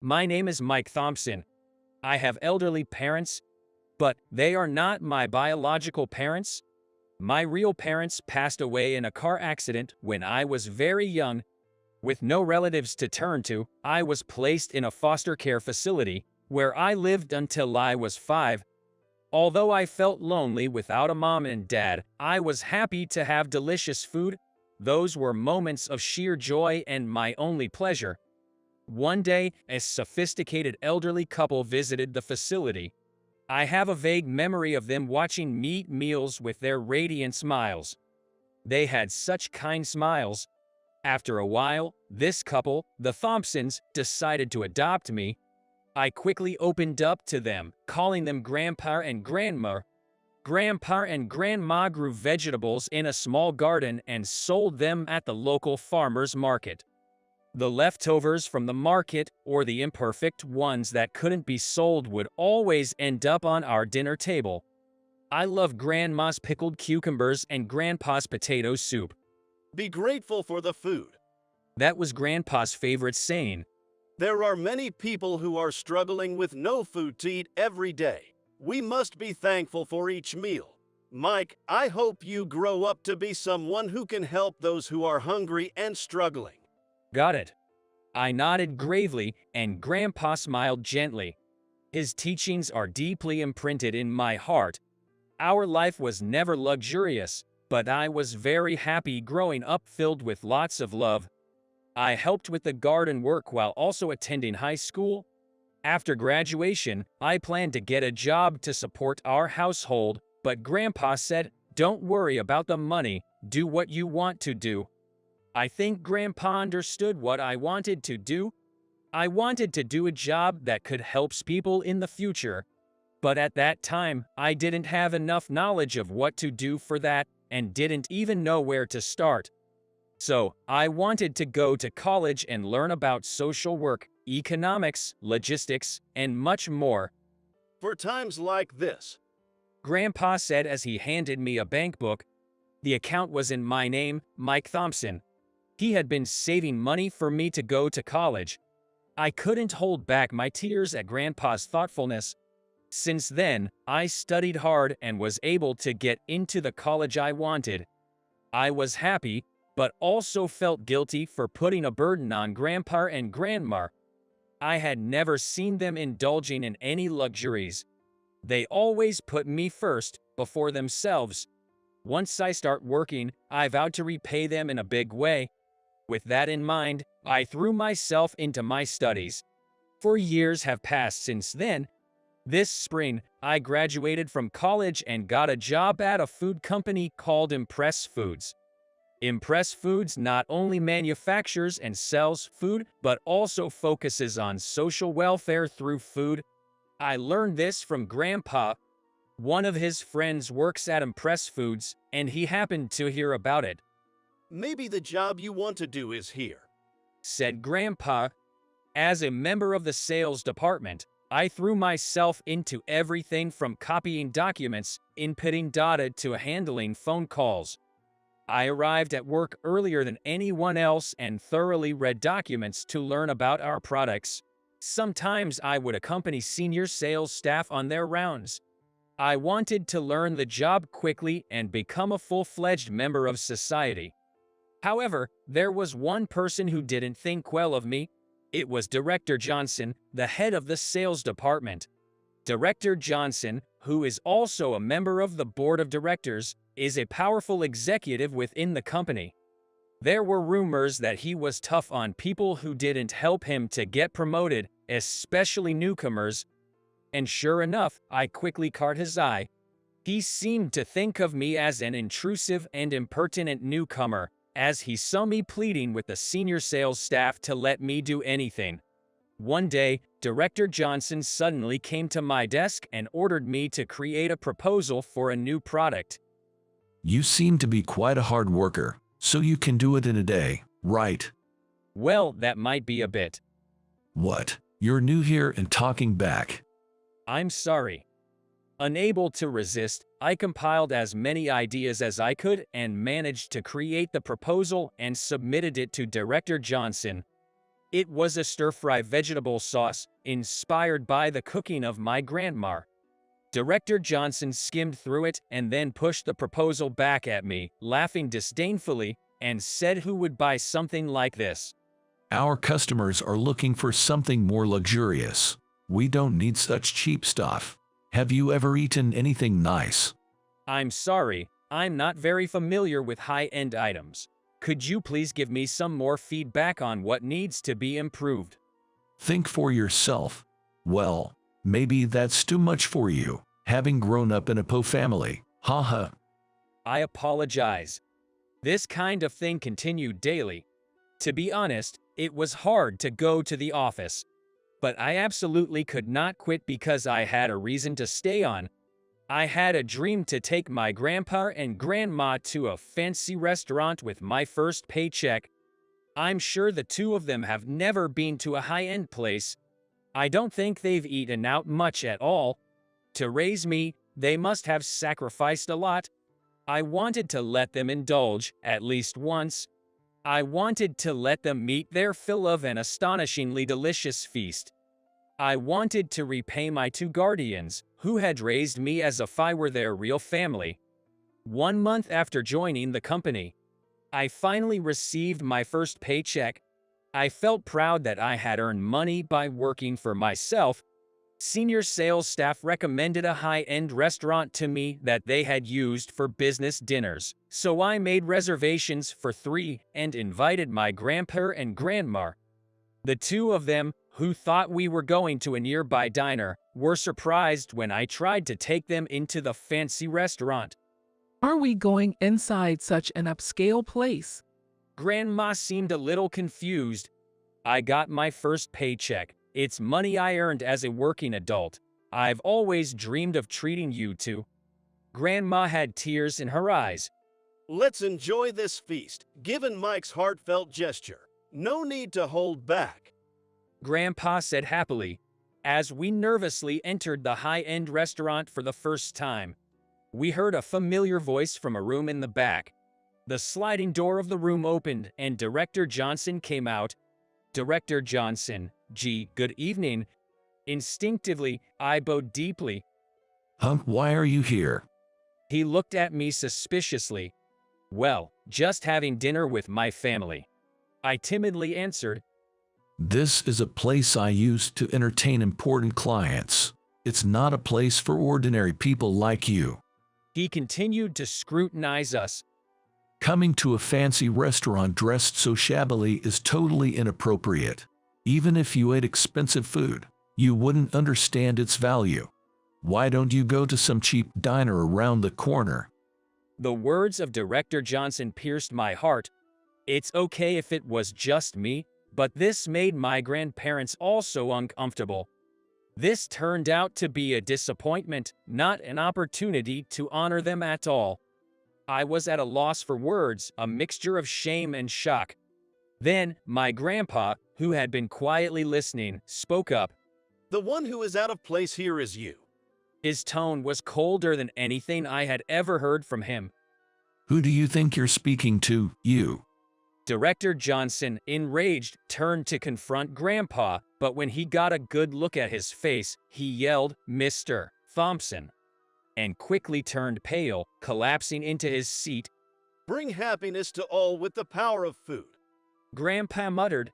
My name is Mike Thompson. I have elderly parents, but they are not my biological parents. My real parents passed away in a car accident when I was very young. With no relatives to turn to, I was placed in a foster care facility where I lived until I was 5. Although I felt lonely without a mom and dad, I was happy to have delicious food. Those were moments of sheer joy and my only pleasure. One day, a sophisticated elderly couple visited the facility. I have a vague memory of them watching me eat meals with their radiant smiles. They had such kind smiles. After a while, this couple, the Thompsons, decided to adopt me. I quickly opened up to them, calling them Grandpa and Grandma. Grandpa and Grandma grew vegetables in a small garden and sold them at the local farmer's market. The leftovers from the market, or the imperfect ones that couldn't be sold, would always end up on our dinner table. I love Grandma's pickled cucumbers and Grandpa's potato soup. Be grateful for the food. That was Grandpa's favorite saying. There are many people who are struggling with no food to eat every day. We must be thankful for each meal. Mike, I hope you grow up to be someone who can help those who are hungry and struggling. Got it. I nodded gravely, and Grandpa smiled gently. His teachings are deeply imprinted in my heart. Our life was never luxurious, but I was very happy growing up filled with lots of love. I helped with the garden work while also attending high school. After graduation, I planned to get a job to support our household, but Grandpa said, "Don't worry about the money, do what you want to do." I think Grandpa understood what I wanted to do. I wanted to do a job that could help people in the future. But at that time, I didn't have enough knowledge of what to do for that, and didn't even know where to start. So, I wanted to go to college and learn about social work, economics, logistics, and much more. For times like this, Grandpa said as he handed me a bank book. The account was in my name, Mike Thompson. He had been saving money for me to go to college. I couldn't hold back my tears at Grandpa's thoughtfulness. Since then, I studied hard and was able to get into the college I wanted. I was happy, but also felt guilty for putting a burden on Grandpa and Grandma. I had never seen them indulging in any luxuries. They always put me first, before themselves. Once I start working, I vowed to repay them in a big way. With that in mind, I threw myself into my studies. 4 years have passed since then. This spring, I graduated from college and got a job at a food company called Impress Foods. Impress Foods not only manufactures and sells food, but also focuses on social welfare through food. I learned this from Grandpa. One of his friends works at Impress Foods, and he happened to hear about it. maybe the job you want to do is here, Said Grandpa. As a member of the sales department, I threw myself into everything from copying documents, inputting data, to handling phone calls. I arrived at work earlier than anyone else and thoroughly read documents to learn about our products. Sometimes I would accompany senior sales staff on their rounds. I wanted to learn the job quickly and become a full-fledged member of society. However, there was one person who didn't think well of me. It was Director Johnson, the head of the sales department. Director Johnson, who is also a member of the board of directors, is a powerful executive within the company. There were rumors that he was tough on people who didn't help him to get promoted, especially newcomers. And sure enough, I quickly caught his eye. He seemed to think of me as an intrusive and impertinent newcomer, as he saw me pleading with the senior sales staff to let me do anything. One day, Director Johnson suddenly came to my desk and ordered me to create a proposal for a new product. You seem to be quite a hard worker, so you can do it in a day, right? Well, that might be a bit. What? You're new here and talking back. I'm sorry. Unable to resist, I compiled as many ideas as I could and managed to create the proposal and submitted it to Director Johnson. It was a stir-fry vegetable sauce, inspired by the cooking of my grandma. Director Johnson skimmed through it and then pushed the proposal back at me, laughing disdainfully, and said, "Who would buy something like this?" Our customers are looking for something more luxurious. We don't need such cheap stuff. Have you ever eaten anything nice? "I'm sorry, I'm not very familiar with high-end items. Could you please give me some more feedback on what needs to be improved?" Think for yourself. Well, maybe that's too much for you, having grown up in a Po family. Haha. I apologize. This kind of thing continued daily. To be honest, it was hard to go to the office. But I absolutely could not quit because I had a reason to stay on. I had a dream to take my grandpa and grandma to a fancy restaurant with my first paycheck. I'm sure the two of them have never been to a high-end place. I don't think they've eaten out much at all. To raise me, they must have sacrificed a lot. I wanted to let them indulge, at least once. I wanted to let them meet their fill of an astonishingly delicious feast. I wanted to repay my two guardians, who had raised me as if I were their real family. 1 month after joining the company, I finally received my first paycheck. I felt proud that I had earned money by working for myself. Senior sales staff recommended a high-end restaurant to me that they had used for business dinners, so I made reservations for 3 and invited my grandpa and grandma. The two of them, who thought we were going to a nearby diner, were surprised when I tried to take them into the fancy restaurant. Are we going inside such an upscale place? Grandma seemed a little confused. I got my first paycheck. It's money I earned as a working adult. I've always dreamed of treating you two. Grandma had tears in her eyes. Let's enjoy this feast, given Mike's heartfelt gesture. No need to hold back. Grandpa said happily, as we nervously entered the high-end restaurant for the first time. We heard a familiar voice from a room in the back. The sliding door of the room opened and Director Johnson came out. "Director Johnson, good evening." Instinctively, I bowed deeply. Why are you here? He looked at me suspiciously. "Well, just having dinner with my family," I timidly answered. This is a place I use to entertain important clients. It's not a place for ordinary people like you. He continued to scrutinize us. Coming to a fancy restaurant dressed so shabbily is totally inappropriate. Even if you ate expensive food, you wouldn't understand its value. Why don't you go to some cheap diner around the corner? The words of Director Johnson pierced my heart. It's okay if it was just me, but this made my grandparents also uncomfortable. This turned out to be a disappointment, not an opportunity to honor them at all. I was at a loss for words, a mixture of shame and shock. Then, my grandpa, who had been quietly listening, spoke up. The one who is out of place here is you. His tone was colder than anything I had ever heard from him. Who do you think you're speaking to, you? Director Johnson, enraged, turned to confront Grandpa, but when he got a good look at his face, he yelled, "Mr. Thompson," and quickly turned pale, collapsing into his seat. Bring happiness to all with the power of food. Grandpa muttered.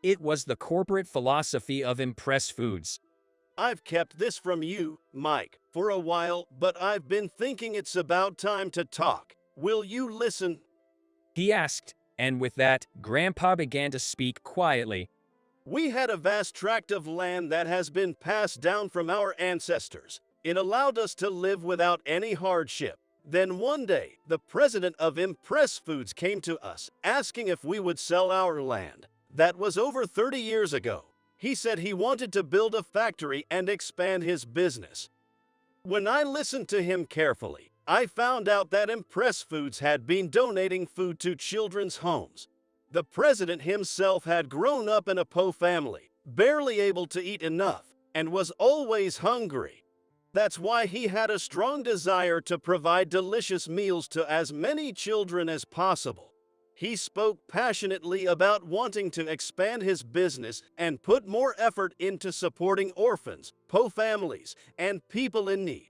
It was the corporate philosophy of Impress Foods. I've kept this from you, Mike, for a while, but I've been thinking it's about time to talk. Will you listen? He asked, and with that, Grandpa began to speak quietly. We had a vast tract of land that has been passed down from our ancestors. It allowed us to live without any hardship. Then one day, the president of Impress Foods came to us, asking if we would sell our land. That was over 30 years ago. He said he wanted to build a factory and expand his business. When I listened to him carefully, I found out that Impress Foods had been donating food to children's homes. The president himself had grown up in a Po family, barely able to eat enough, and was always hungry. That's why he had a strong desire to provide delicious meals to as many children as possible. He spoke passionately about wanting to expand his business and put more effort into supporting orphans, poor families, and people in need.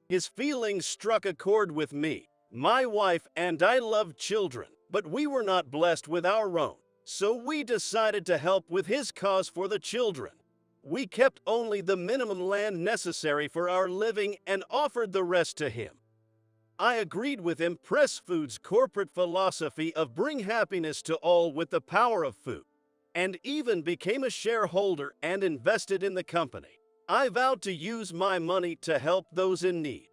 His feelings struck a chord with me. My wife and I loved children, but we were not blessed with our own, so we decided to help with his cause for the children. We kept only the minimum land necessary for our living and offered the rest to him. I agreed with Impress Foods' corporate philosophy of bring happiness to all with the power of food, and even became a shareholder and invested in the company. I vowed to use my money to help those in need.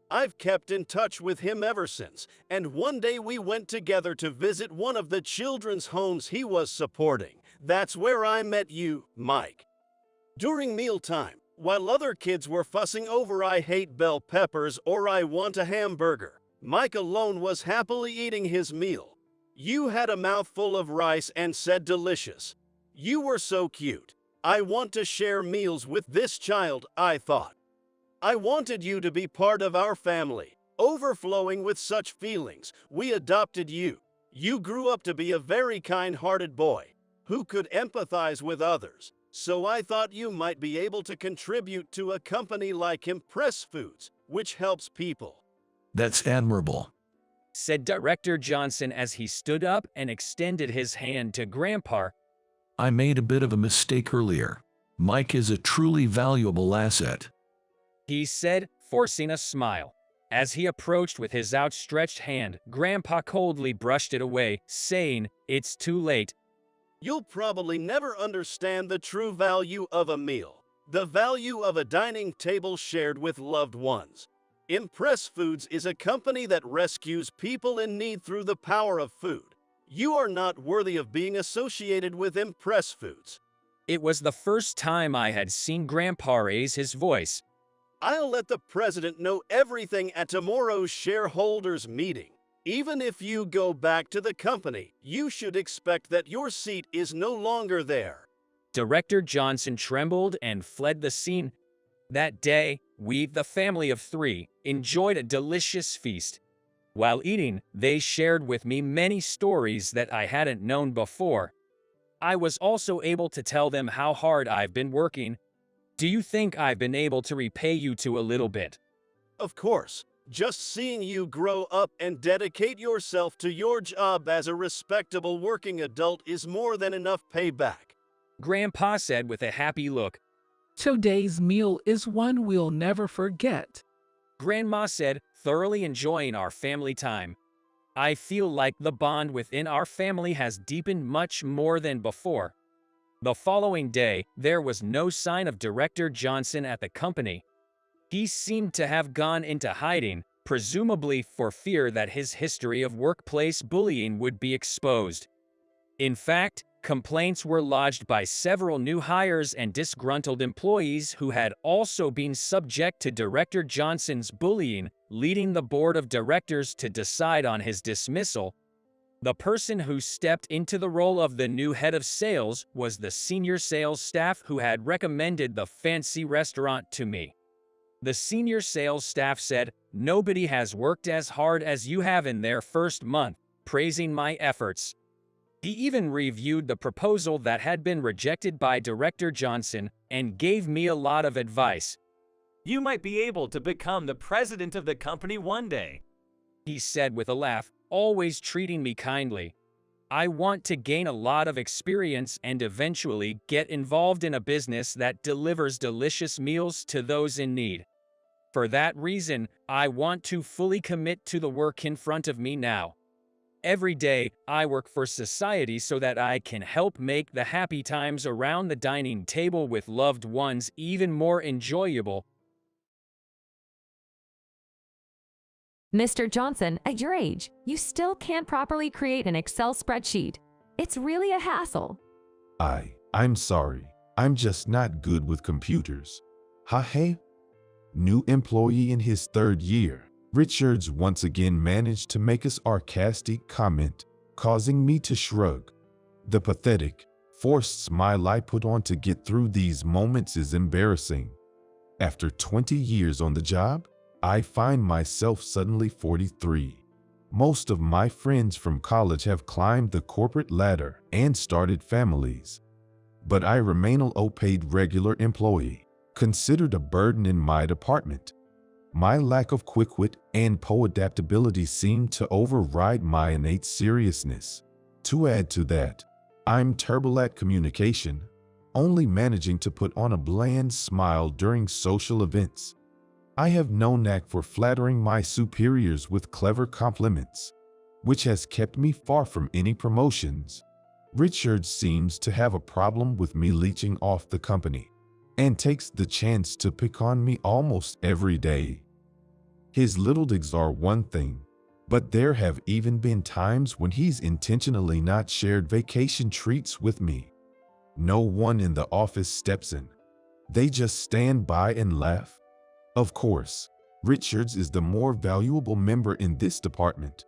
I've kept in touch with him ever since, and one day we went together to visit one of the children's homes he was supporting. That's where I met you, Mike. During mealtime, while other kids were fussing over I hate bell peppers or I want a hamburger, Mike alone was happily eating his meal. You had a mouthful of rice and said delicious. You were so cute. I want to share meals with this child, I thought. I wanted you to be part of our family. Overflowing with such feelings, we adopted you. You grew up to be a very kind-hearted boy who could empathize with others. So I thought you might be able to contribute to a company like Impress Foods, which helps people. That's admirable, said Director Johnson as he stood up and extended his hand to Grandpa. I made a bit of a mistake earlier. Mike is a truly valuable asset, he said, forcing a smile. As he approached with his outstretched hand, Grandpa coldly brushed it away, saying, "It's too late." You'll probably never understand the true value of a meal, the value of a dining table shared with loved ones. Impress Foods is a company that rescues people in need through the power of food. You are not worthy of being associated with Impress Foods. It was the first time I had seen Grandpa raise his voice. I'll let the president know everything at tomorrow's shareholders meeting. Even if you go back to the company, you should expect that your seat is no longer there. Director Johnson trembled and fled the scene. That day, we, the family of three, enjoyed a delicious feast. While eating, they shared with me many stories that I hadn't known before. I was also able to tell them how hard I've been working. Do you think I've been able to repay you two a little bit? Of course. Just seeing you grow up and dedicate yourself to your job as a respectable working adult is more than enough payback, Grandpa said with a happy look. Today's meal is one we'll never forget, Grandma said, thoroughly enjoying our family time. I feel like the bond within our family has deepened much more than before. The following day, there was no sign of Director Johnson at the company. He seemed to have gone into hiding, presumably for fear that his history of workplace bullying would be exposed. In fact, complaints were lodged by several new hires and disgruntled employees who had also been subject to Director Johnson's bullying, leading the board of directors to decide on his dismissal. The person who stepped into the role of the new head of sales was the senior sales staff who had recommended the fancy restaurant to me. The senior sales staff said, "Nobody has worked as hard as you have in their first month," praising my efforts. He even reviewed the proposal that had been rejected by Director Johnson and gave me a lot of advice. "You might be able to become the president of the company one day," he said with a laugh, always treating me kindly. I want to gain a lot of experience and eventually get involved in a business that delivers delicious meals to those in need. For that reason, I want to fully commit to the work in front of me now. Every day, I work for society so that I can help make the happy times around the dining table with loved ones even more enjoyable. Mr. Johnson, at your age, you still can't properly create an Excel spreadsheet. It's really a hassle. I'm sorry. I'm just not good with computers. Hey? New employee in his third year. Richards once again managed to make a sarcastic comment, causing me to shrug. The pathetic, forced smile I put on to get through these moments is embarrassing. After 20 years on the job, I find myself suddenly 43. Most of my friends from college have climbed the corporate ladder and started families. But I remain a low-paid regular employee, considered a burden in my department. My lack of quick wit and adaptability seem to override my innate seriousness. To add to that, I'm terrible at communication, only managing to put on a bland smile during social events. I have no knack for flattering my superiors with clever compliments, which has kept me far from any promotions. Richard seems to have a problem with me leeching off the company, and takes the chance to pick on me almost every day. His little digs are one thing, but there have even been times when he's intentionally not shared vacation treats with me. No one in the office steps in. They just stand by and laugh. Of course, Richards is the more valuable member in this department.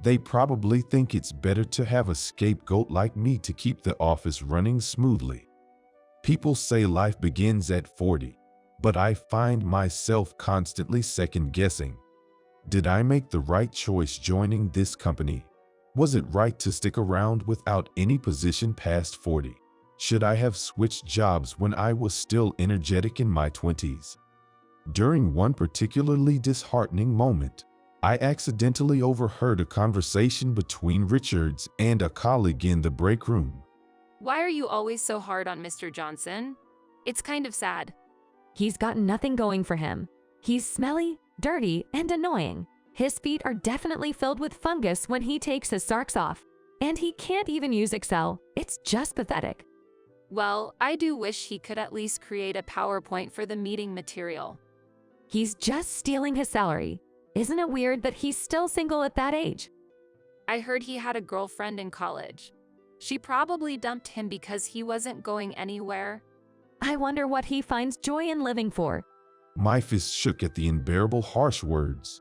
They probably think it's better to have a scapegoat like me to keep the office running smoothly. People say life begins at 40, but I find myself constantly second-guessing. Did I make the right choice joining this company? Was it right to stick around without any position past 40? Should I have switched jobs when I was still energetic in my 20s? During one particularly disheartening moment, I accidentally overheard a conversation between Richards and a colleague in the break room. Why are you always so hard on Mr. Johnson? It's kind of sad. He's got nothing going for him. He's smelly, dirty, and annoying. His feet are definitely filled with fungus when he takes his socks off. And he can't even use Excel. It's just pathetic. Well, I do wish he could at least create a PowerPoint for the meeting material. He's just stealing his salary. Isn't it weird that he's still single at that age? I heard he had a girlfriend in college. She probably dumped him because he wasn't going anywhere. I wonder what he finds joy in living for. My fist shook at the unbearable harsh words.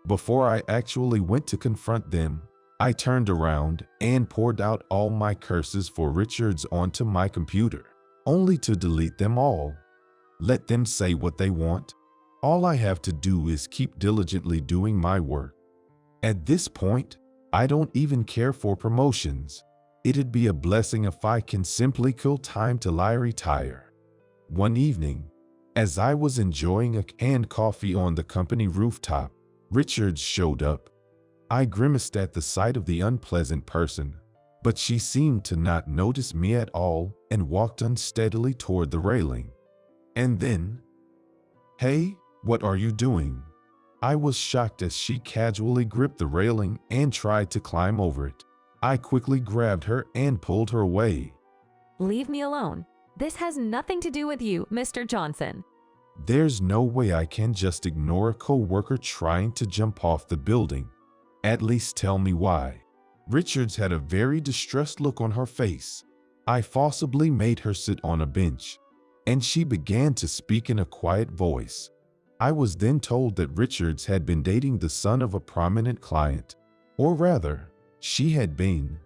Before I actually went to confront them, I turned around and poured out all my curses for Richards onto my computer, only to delete them all. Let them say what they want. All I have to do is keep diligently doing my work. At this point, I don't even care for promotions. It'd be a blessing if I can simply kill time till I retire. One evening, as I was enjoying a canned coffee on the company rooftop, Richards showed up. I grimaced at the sight of the unpleasant person, but she seemed to not notice me at all and walked unsteadily toward the railing. And then, "Hey, what are you doing?" I was shocked as she casually gripped the railing and tried to climb over it. I quickly grabbed her and pulled her away. Leave me alone. This has nothing to do with you, Mr. Johnson. There's no way I can just ignore a co-worker trying to jump off the building. At least tell me why. Richards had a very distressed look on her face. I forcibly made her sit on a bench, and she began to speak in a quiet voice. I was then told that Richards had been dating the son of a prominent client, or rather, she had been.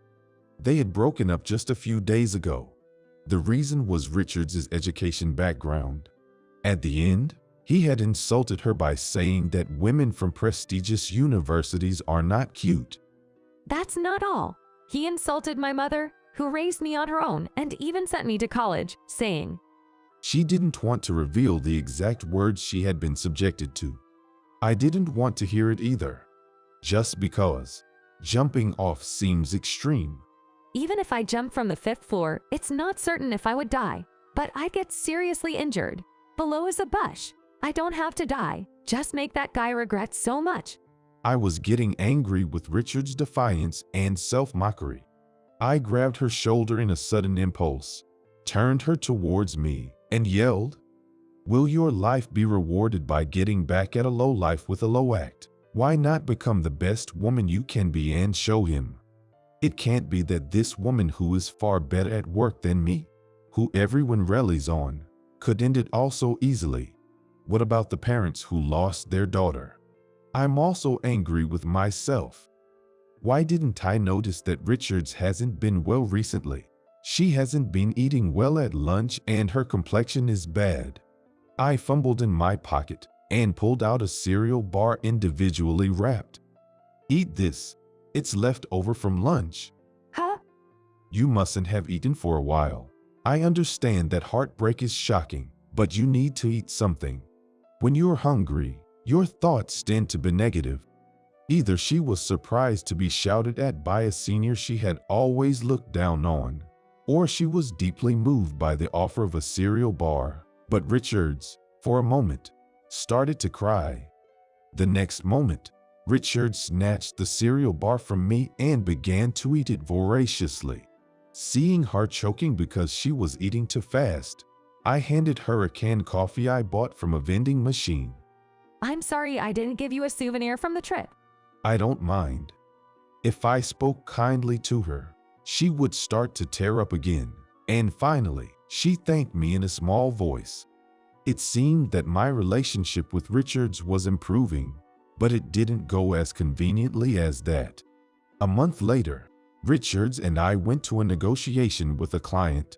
They had broken up just a few days ago. The reason was Richards' education background. At the end, he had insulted her by saying that women from prestigious universities are not cute. That's not all. He insulted my mother, who raised me on her own and even sent me to college, saying, She didn't want to reveal the exact words she had been subjected to. I didn't want to hear it either, just because jumping off seems extreme. Even if I jumped from the 5th floor, it's not certain if I would die, but I'd get seriously injured. Below is a bush. I don't have to die. Just make that guy regret so much. I was getting angry with Richard's defiance and self-mockery. I grabbed her shoulder in a sudden impulse, turned her towards me, and yelled, "Will your life be rewarded by getting back at a lowlife with a low act? Why not become the best woman you can be and show him? It can't be that this woman who is far better at work than me, who everyone rallies on, could end it all so easily. What about the parents who lost their daughter? I'm also angry with myself. Why didn't I notice that Richards hasn't been well recently? She hasn't been eating well at lunch and her complexion is bad." I fumbled in my pocket and pulled out a cereal bar individually wrapped. Eat this. It's left over from lunch. Huh? You mustn't have eaten for a while. I understand that heartbreak is shocking, but you need to eat something. When you're hungry, your thoughts tend to be negative. Either she was surprised to be shouted at by a senior she had always looked down on, or she was deeply moved by the offer of a cereal bar. But Richards, for a moment, started to cry. The next moment, Richards snatched the cereal bar from me and began to eat it voraciously. Seeing her choking because she was eating too fast, I handed her a canned coffee I bought from a vending machine. I'm sorry I didn't give you a souvenir from the trip. I don't mind. If I spoke kindly to her, she would start to tear up again. And finally, she thanked me in a small voice. It seemed that my relationship with Richards was improving, but it didn't go as conveniently as that. A month later, Richards and I went to a negotiation with a client.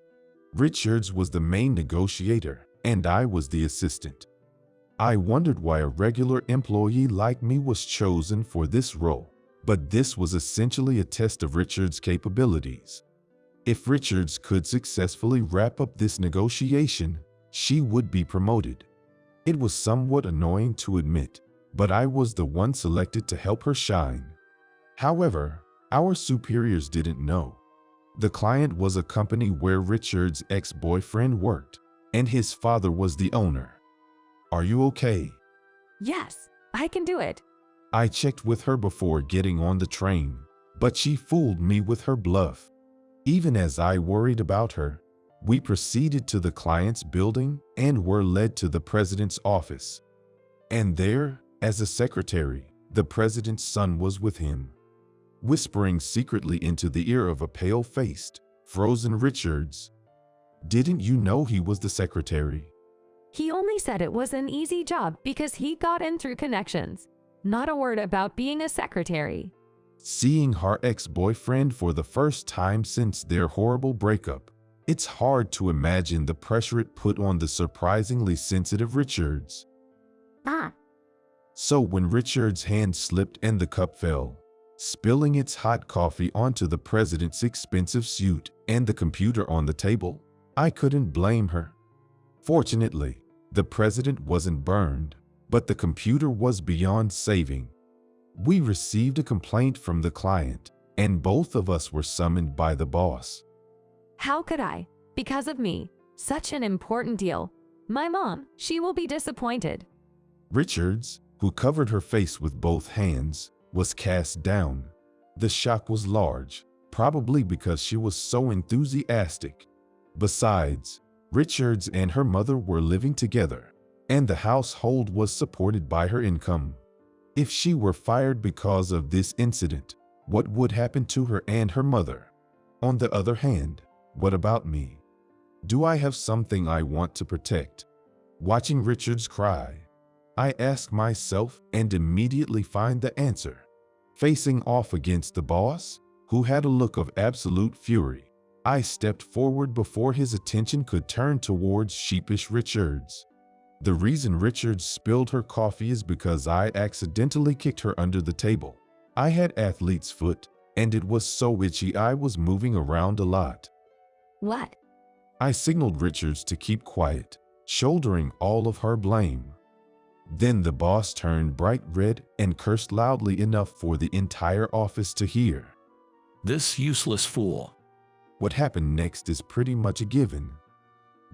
Richards was the main negotiator, and I was the assistant. I wondered why a regular employee like me was chosen for this role, but this was essentially a test of Richards' capabilities. If Richards could successfully wrap up this negotiation, she would be promoted. It was somewhat annoying to admit, but I was the one selected to help her shine. However, our superiors didn't know. The client was a company where Richards' ex-boyfriend worked, and his father was the owner. Are you okay? Yes, I can do it. I checked with her before getting on the train, but she fooled me with her bluff. Even as I worried about her, we proceeded to the client's building and were led to the president's office. And there, as a secretary, the president's son was with him. Whispering secretly into the ear of a pale-faced, frozen Richards, "Didn't you know he was the secretary?" He only said it was an easy job because he got in through connections. Not a word about being a secretary. Seeing her ex-boyfriend for the first time since their horrible breakup, it's hard to imagine the pressure it put on the surprisingly sensitive Richards. So when Richards' hand slipped and the cup fell, spilling its hot coffee onto the president's expensive suit and the computer on the table, I couldn't blame her. Fortunately, the president wasn't burned, but the computer was beyond saving. We received a complaint from the client, and both of us were summoned by the boss. How could I? Because of me. Such an important deal. My mom, she will be disappointed. Richards, who covered her face with both hands, was cast down. The shock was large, probably because she was so enthusiastic. Besides, Richards and her mother were living together, and the household was supported by her income. If she were fired because of this incident, what would happen to her and her mother? On the other hand, what about me? Do I have something I want to protect? Watching Richards cry, I ask myself and immediately find the answer. Facing off against the boss, who had a look of absolute fury, I stepped forward before his attention could turn towards sheepish Richards. The reason Richards spilled her coffee is because I accidentally kicked her under the table. I had athlete's foot, and it was so itchy I was moving around a lot. What? I signaled Richards to keep quiet, shouldering all of her blame. Then the boss turned bright red and cursed loudly enough for the entire office to hear. This useless fool. What happened next is pretty much a given.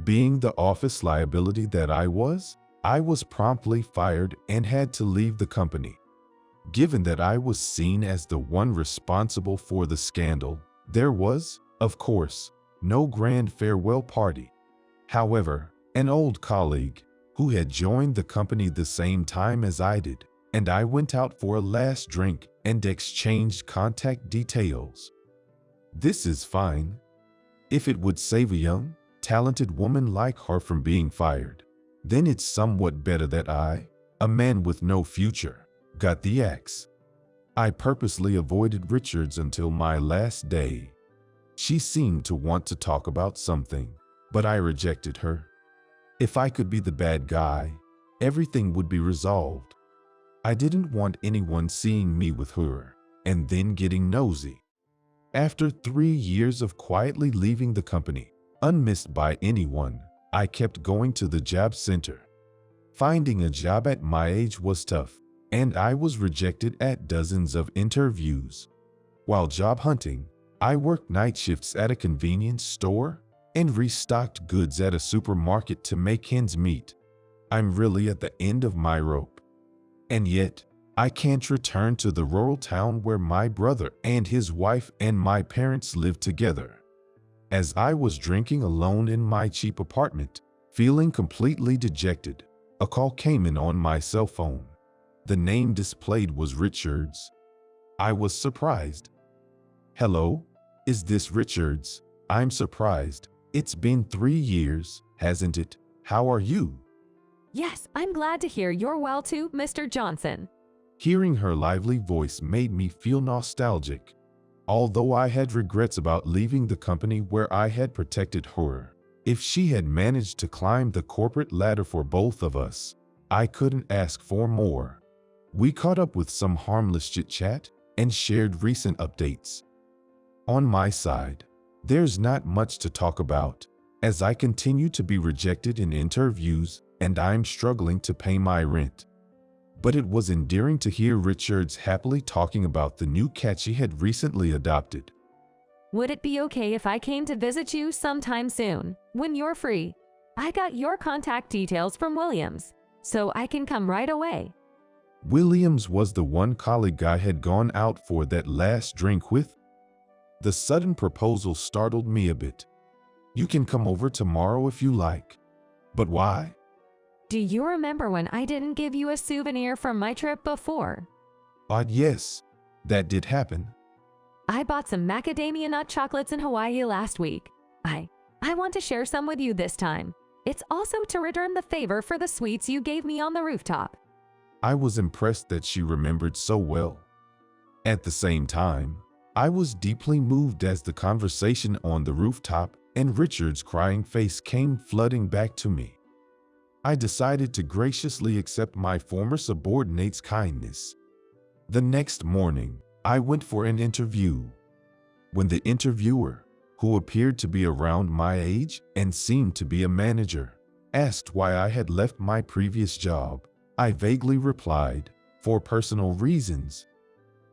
Being the office liability that I was promptly fired and had to leave the company. Given that I was seen as the one responsible for the scandal, there was, of course, no grand farewell party. However, an old colleague, who had joined the company the same time as I did, and I went out for a last drink and exchanged contact details. This is fine. If it would save a young, talented woman like her from being fired, then it's somewhat better that I, a man with no future, got the axe. I purposely avoided Richards until my last day. She seemed to want to talk about something, but I rejected her. If I could be the bad guy, everything would be resolved. I didn't want anyone seeing me with her and then getting nosy. After 3 years of quietly leaving the company, unmissed by anyone, I kept going to the job center. Finding a job at my age was tough, and I was rejected at dozens of interviews. While job hunting, I worked night shifts at a convenience store and restocked goods at a supermarket to make ends meet. I'm really at the end of my rope. And yet, I can't return to the rural town where my brother and his wife and my parents lived together. As I was drinking alone in my cheap apartment, feeling completely dejected, a call came in on my cell phone. The name displayed was Richards. I was surprised. "Hello? Is this Richards? I'm surprised. It's been 3 years, hasn't it? How are you?" Yes, I'm glad to hear you're well too, Mr. Johnson. Hearing her lively voice made me feel nostalgic. Although I had regrets about leaving the company where I had protected her, if she had managed to climb the corporate ladder for both of us, I couldn't ask for more. We caught up with some harmless chit-chat and shared recent updates. On my side, there's not much to talk about, as I continue to be rejected in interviews and I'm struggling to pay my rent. But it was endearing to hear Richards happily talking about the new cat she had recently adopted. Would it be okay if I came to visit you sometime soon, when you're free? I got your contact details from Williams, so I can come right away. Williams was the one colleague I had gone out for that last drink with. The sudden proposal startled me a bit. "You can come over tomorrow if you like." "But why?" Do you remember when I didn't give you a souvenir from my trip before? Yes, that did happen. I bought some macadamia nut chocolates in Hawaii last week. I want to share some with you this time. It's also to return the favor for the sweets you gave me on the rooftop. I was impressed that she remembered so well. At the same time, I was deeply moved as the conversation on the rooftop and Richard's crying face came flooding back to me. I decided to graciously accept my former subordinate's kindness. The next morning, I went for an interview. When the interviewer, who appeared to be around my age and seemed to be a manager, asked why I had left my previous job, I vaguely replied, "For personal reasons."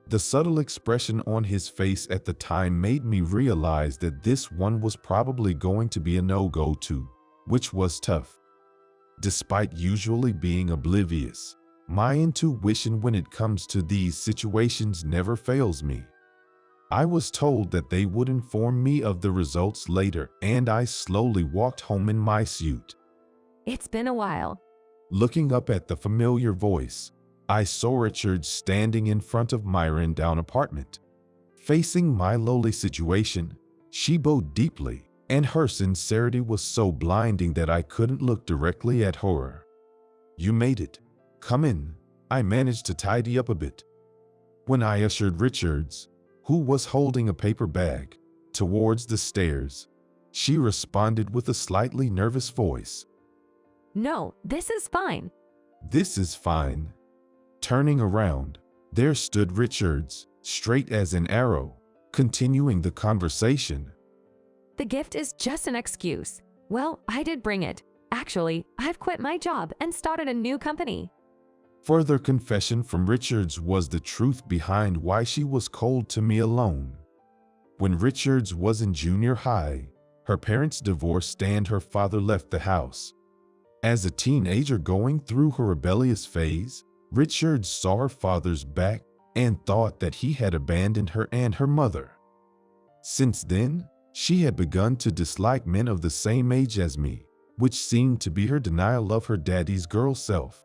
The subtle expression on his face at the time made me realize that this one was probably going to be a no-go too, which was tough. Despite usually being oblivious, my intuition when it comes to these situations never fails me. I was told that they would inform me of the results later, and I slowly walked home in my suit. It's been a while. Looking up at the familiar voice, I saw Richard standing in front of my rundown apartment. Facing my lowly situation, she bowed deeply, and her sincerity was so blinding that I couldn't look directly at her. "You made it. Come in." I managed to tidy up a bit. When I ushered Richards, who was holding a paper bag, towards the stairs, she responded with a slightly nervous voice. "No, this is fine." "This is fine." Turning around, there stood Richards, straight as an arrow, continuing the conversation. The gift is just an excuse. Well, I did bring it. Actually, I've quit my job and started a new company. Further confession from Richards was the truth behind why she was cold to me alone. When Richards was in junior high, her parents divorced and her father left the house. As a teenager going through her rebellious phase, Richards saw her father's back and thought that he had abandoned her and her mother. Since then, she had begun to dislike men of the same age as me, which seemed to be her denial of her daddy's girl self.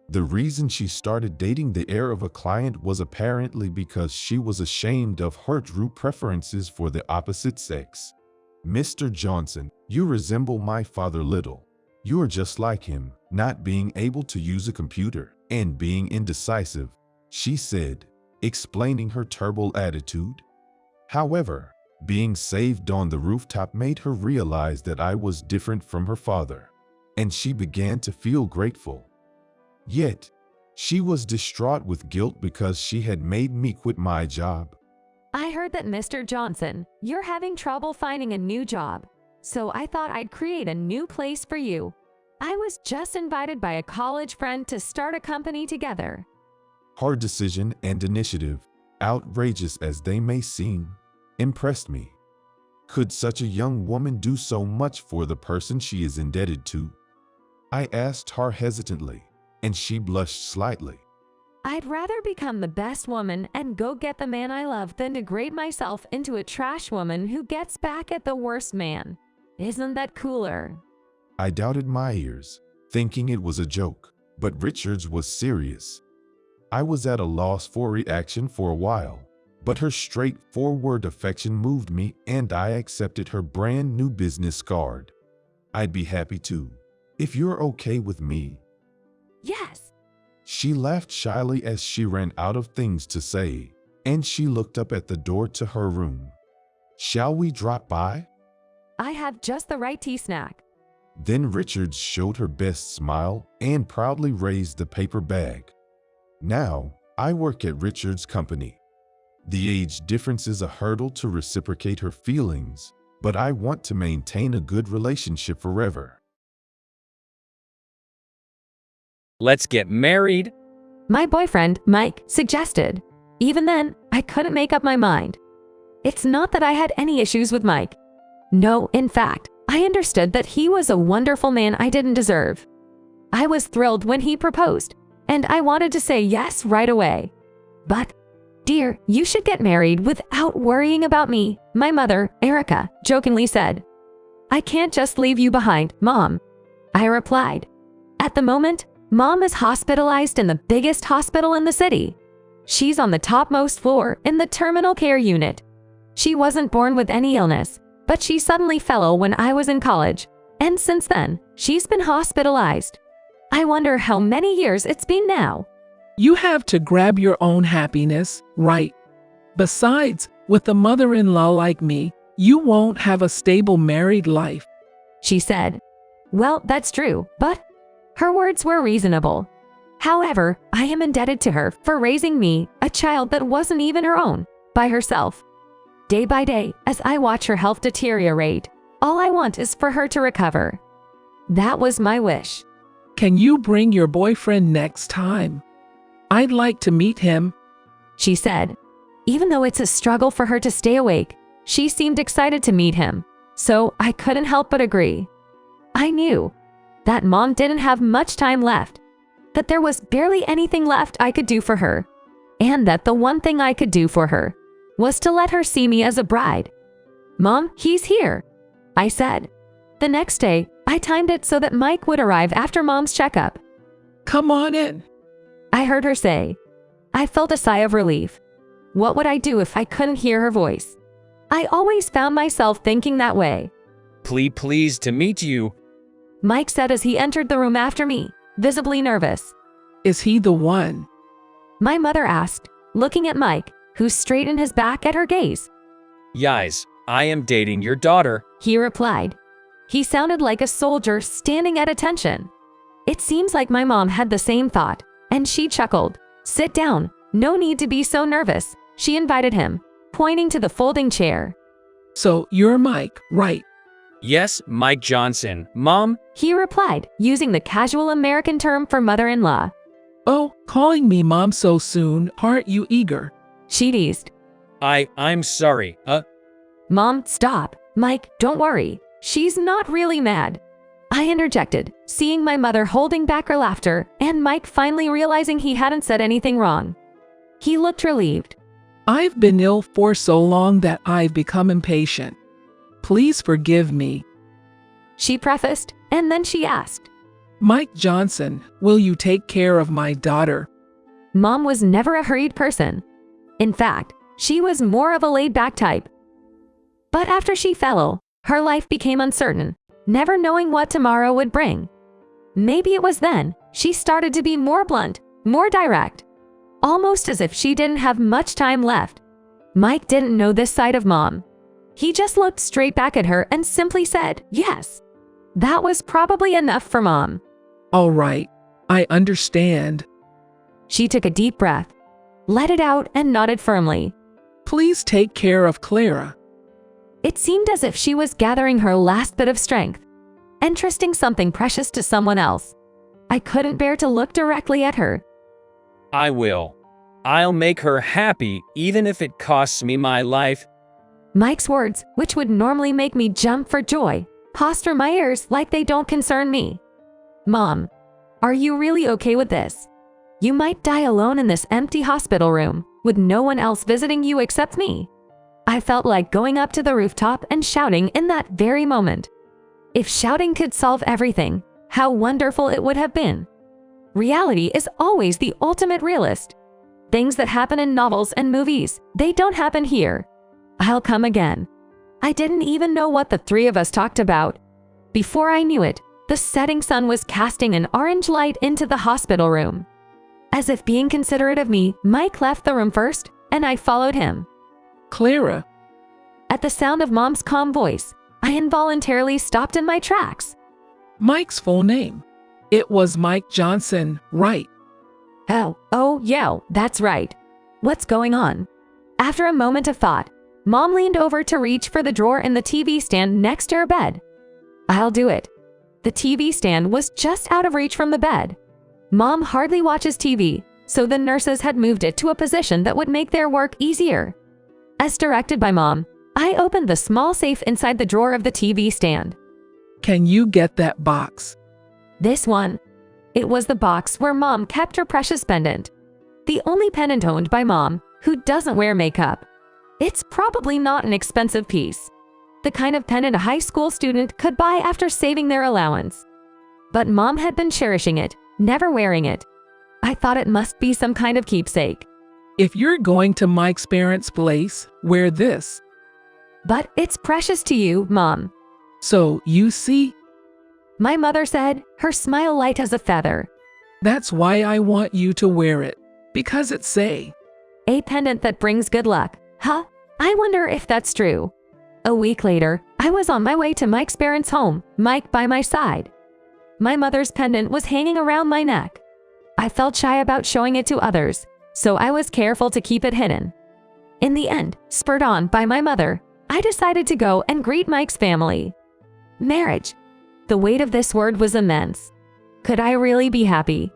The reason she started dating the heir of a client was apparently because she was ashamed of her true preferences for the opposite sex. "Mr. Johnson, you resemble my father little. You are just like him, not being able to use a computer and being indecisive," she said, explaining her turbulent attitude. However, being saved on the rooftop made her realize that I was different from her father, and she began to feel grateful. Yet, She was distraught with guilt because she had made me quit my job. I heard that Mr. Johnson, you're having trouble finding a new job. So I thought I'd create a new place for you. I was just invited by a college friend to start a company together. Her decision and initiative, outrageous as they may seem, impressed me. Could such a young woman do so much for the person she is indebted to? I asked her hesitantly, and she blushed slightly. I'd rather become the best woman and go get the man I love than degrade myself into a trash woman who gets back at the worst man. Isn't that cooler? I doubted my ears, thinking it was a joke, but Richards was serious. I was at a loss for reaction for a while, but her straightforward affection moved me and I accepted her brand new business card. I'd be happy to, if you're okay with me. Yes. She laughed shyly as she ran out of things to say, and she looked up at the door to her room. Shall we drop by? I have just the right tea snack. Then Richards showed her best smile and proudly raised the paper bag. Now, I work at Richards' company. The age difference is a hurdle to reciprocate her feelings, but I want to maintain a good relationship forever. Let's get married. My boyfriend, Mike, suggested. Even then, I couldn't make up my mind. It's not that I had any issues with Mike. No, in fact, I understood that he was a wonderful man I didn't deserve. I was thrilled when he proposed, and I wanted to say yes right away. But, dear, you should get married without worrying about me, my mother, Erica, jokingly said. I can't just leave you behind, Mom. I replied. At the moment, Mom is hospitalized in the biggest hospital in the city. She's on the topmost floor in the terminal care unit. She wasn't born with any illness, but she suddenly fell ill when I was in college, and since then, she's been hospitalized. I wonder how many years it's been now. You have to grab your own happiness, right? Besides, with a mother-in-law like me, you won't have a stable married life. She said. Well, that's true, but her words were reasonable. However, I am indebted to her for raising me, a child that wasn't even her own, by herself. Day by day, as I watch her health deteriorate, all I want is for her to recover. That was my wish. Can you bring your boyfriend next time? I'd like to meet him, she said. Even though it's a struggle for her to stay awake, she seemed excited to meet him, so I couldn't help but agree. I knew that Mom didn't have much time left, that there was barely anything left I could do for her, and that the one thing I could do for her was to let her see me as a bride. Mom, he's here, I said. The next day, I timed it so that Mike would arrive after Mom's checkup. Come on in, I heard her say. I felt a sigh of relief. What would I do if I couldn't hear her voice? I always found myself thinking that way. Pleased to meet you. Mike said as he entered the room after me, visibly nervous. Is he the one? My mother asked, looking at Mike, who straightened his back at her gaze. Yes, I am dating your daughter. He replied. He sounded like a soldier standing at attention. It seems like my mom had the same thought, and she chuckled. Sit down, no need to be so nervous, she invited him, pointing to the folding chair. So you're Mike, right? Yes, Mike Johnson, Mom. He replied, using the casual American term for mother-in-law. Oh, calling me Mom so soon, aren't you eager? She teased. I'm sorry, Mom, stop. Mike, don't worry. She's not really mad. I interjected, seeing my mother holding back her laughter, and Mike finally realizing he hadn't said anything wrong. He looked relieved. I've been ill for so long that I've become impatient. Please forgive me, she prefaced, and then she asked. Mike Johnson, will you take care of my daughter? Mom was never a hurried person. In fact, she was more of a laid-back type. But after she fell ill, her life became uncertain, never knowing what tomorrow would bring. Maybe it was then she started to be more blunt, more direct, almost as if she didn't have much time left. Mike didn't know this side of Mom. He just looked straight back at her and simply said, yes. That was probably enough for Mom. All right, I understand. She took a deep breath, let it out, and nodded firmly. Please take care of Clara. It seemed as if she was gathering her last bit of strength, entrusting something precious to someone else. I couldn't bear to look directly at her. I will. I'll make her happy even if it costs me my life. Mike's words, which would normally make me jump for joy, passed through my ears like they don't concern me. Mom, are you really okay with this? You might die alone in this empty hospital room, with no one else visiting you except me. I felt like going up to the rooftop and shouting in that very moment. If shouting could solve everything, how wonderful it would have been. Reality is always the ultimate realist. Things that happen in novels and movies, they don't happen here. I'll come again. I didn't even know what the three of us talked about. Before I knew it, the setting sun was casting an orange light into the hospital room. As if being considerate of me, Mike left the room first, and I followed him. Clara. At the sound of Mom's calm voice, I involuntarily stopped in my tracks. Mike's full name. It was Mike Johnson, right? Oh, yeah, that's right. What's going on? After a moment of thought, Mom leaned over to reach for the drawer in the TV stand next to her bed. I'll do it. The TV stand was just out of reach from the bed. Mom hardly watches TV, so the nurses had moved it to a position that would make their work easier. As directed by Mom, I opened the small safe inside the drawer of the TV stand. Can you get that box? This one. It was the box where Mom kept her precious pendant. The only pendant owned by Mom, who doesn't wear makeup. It's probably not an expensive piece. The kind of pendant a high school student could buy after saving their allowance. But Mom had been cherishing it, never wearing it. I thought it must be some kind of keepsake. If you're going to Mike's parents' place, wear this. But it's precious to you, Mom. So, you see? My mother said, her smile light as a feather. That's why I want you to wear it. Because it's a pendant that brings good luck. Huh? I wonder if that's true. A week later, I was on my way to Mike's parents' home, Mike by my side. My mother's pendant was hanging around my neck. I felt shy about showing it to others, so I was careful to keep it hidden. In the end, spurred on by my mother, I decided to go and greet Mike's family. Marriage. The weight of this word was immense. Could I really be happy?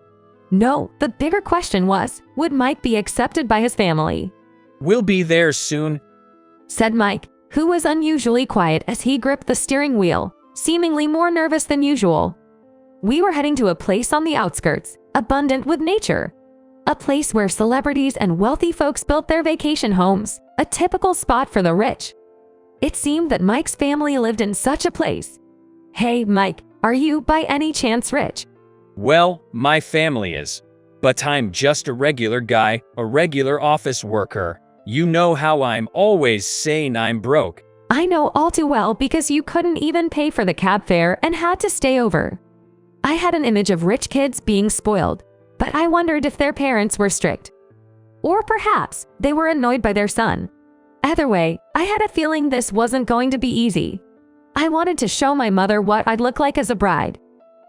No, the bigger question was, would Mike be accepted by his family? We'll be there soon, said Mike, who was unusually quiet as he gripped the steering wheel, seemingly more nervous than usual. We were heading to a place on the outskirts, abundant with nature. A place where celebrities and wealthy folks built their vacation homes, a typical spot for the rich. It seemed that Mike's family lived in such a place. Hey, Mike, are you by any chance rich? Well, my family is. But I'm just a regular guy, a regular office worker. You know how I'm always saying I'm broke. I know all too well because you couldn't even pay for the cab fare and had to stay over. I had an image of rich kids being spoiled, but I wondered if their parents were strict. Or perhaps they were annoyed by their son. Either way, I had a feeling this wasn't going to be easy. I wanted to show my mother what I'd look like as a bride.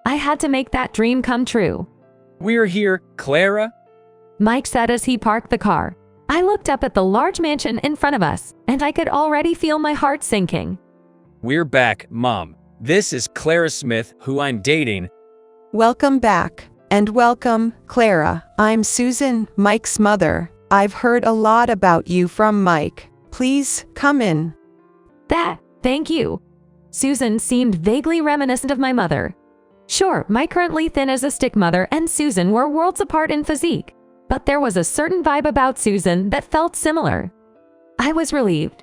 I had to make that dream come true. We're here, Clara, Mike said as he parked the car. I looked up at the large mansion in front of us, and I could already feel my heart sinking. We're back, Mom. This is Clara Smith, who I'm dating. Welcome back. And welcome, Clara. I'm Susan, Mike's mother. I've heard a lot about you from Mike. Please, come in. Thank you. Susan seemed vaguely reminiscent of my mother. Sure, my currently thin as a stick mother and Susan were worlds apart in physique, but there was a certain vibe about Susan that felt similar. I was relieved.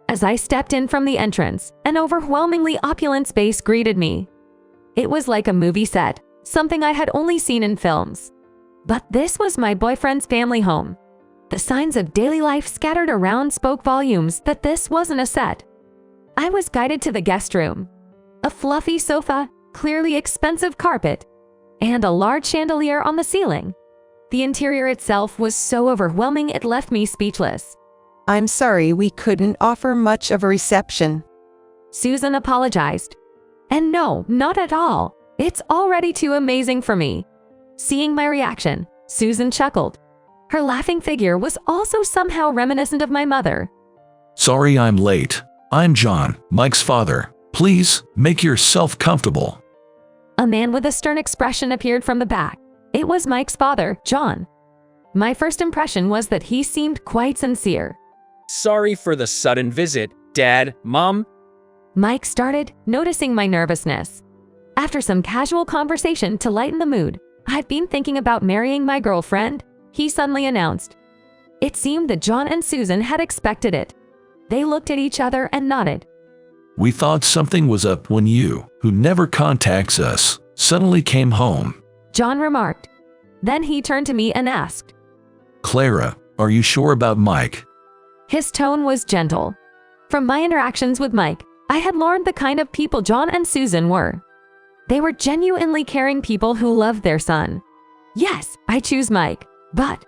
As I stepped in from the entrance, an overwhelmingly opulent space greeted me. It was like a movie set, something I had only seen in films. But this was my boyfriend's family home. The signs of daily life scattered around spoke volumes that this wasn't a set. I was guided to the guest room. A fluffy sofa, clearly expensive carpet, and a large chandelier on the ceiling. The interior itself was so overwhelming it left me speechless. I'm sorry we couldn't offer much of a reception. Susan apologized. And no, not at all. It's already too amazing for me. Seeing my reaction, Susan chuckled. Her laughing figure was also somehow reminiscent of my mother. Sorry I'm late. I'm John, Mike's father. Please, make yourself comfortable. A man with a stern expression appeared from the back. It was Mike's father, John. My first impression was that he seemed quite sincere. Sorry for the sudden visit, Dad, Mom. Mike started, noticing my nervousness. After some casual conversation to lighten the mood, I've been thinking about marrying my girlfriend, he suddenly announced. It seemed that John and Susan had expected it. They looked at each other and nodded. We thought something was up when you, who never contacts us, suddenly came home. John remarked. Then he turned to me and asked, Clara, are you sure about Mike? His tone was gentle. From my interactions with Mike, I had learned the kind of people John and Susan were. They were genuinely caring people who loved their son. Yes, I choose Mike, but...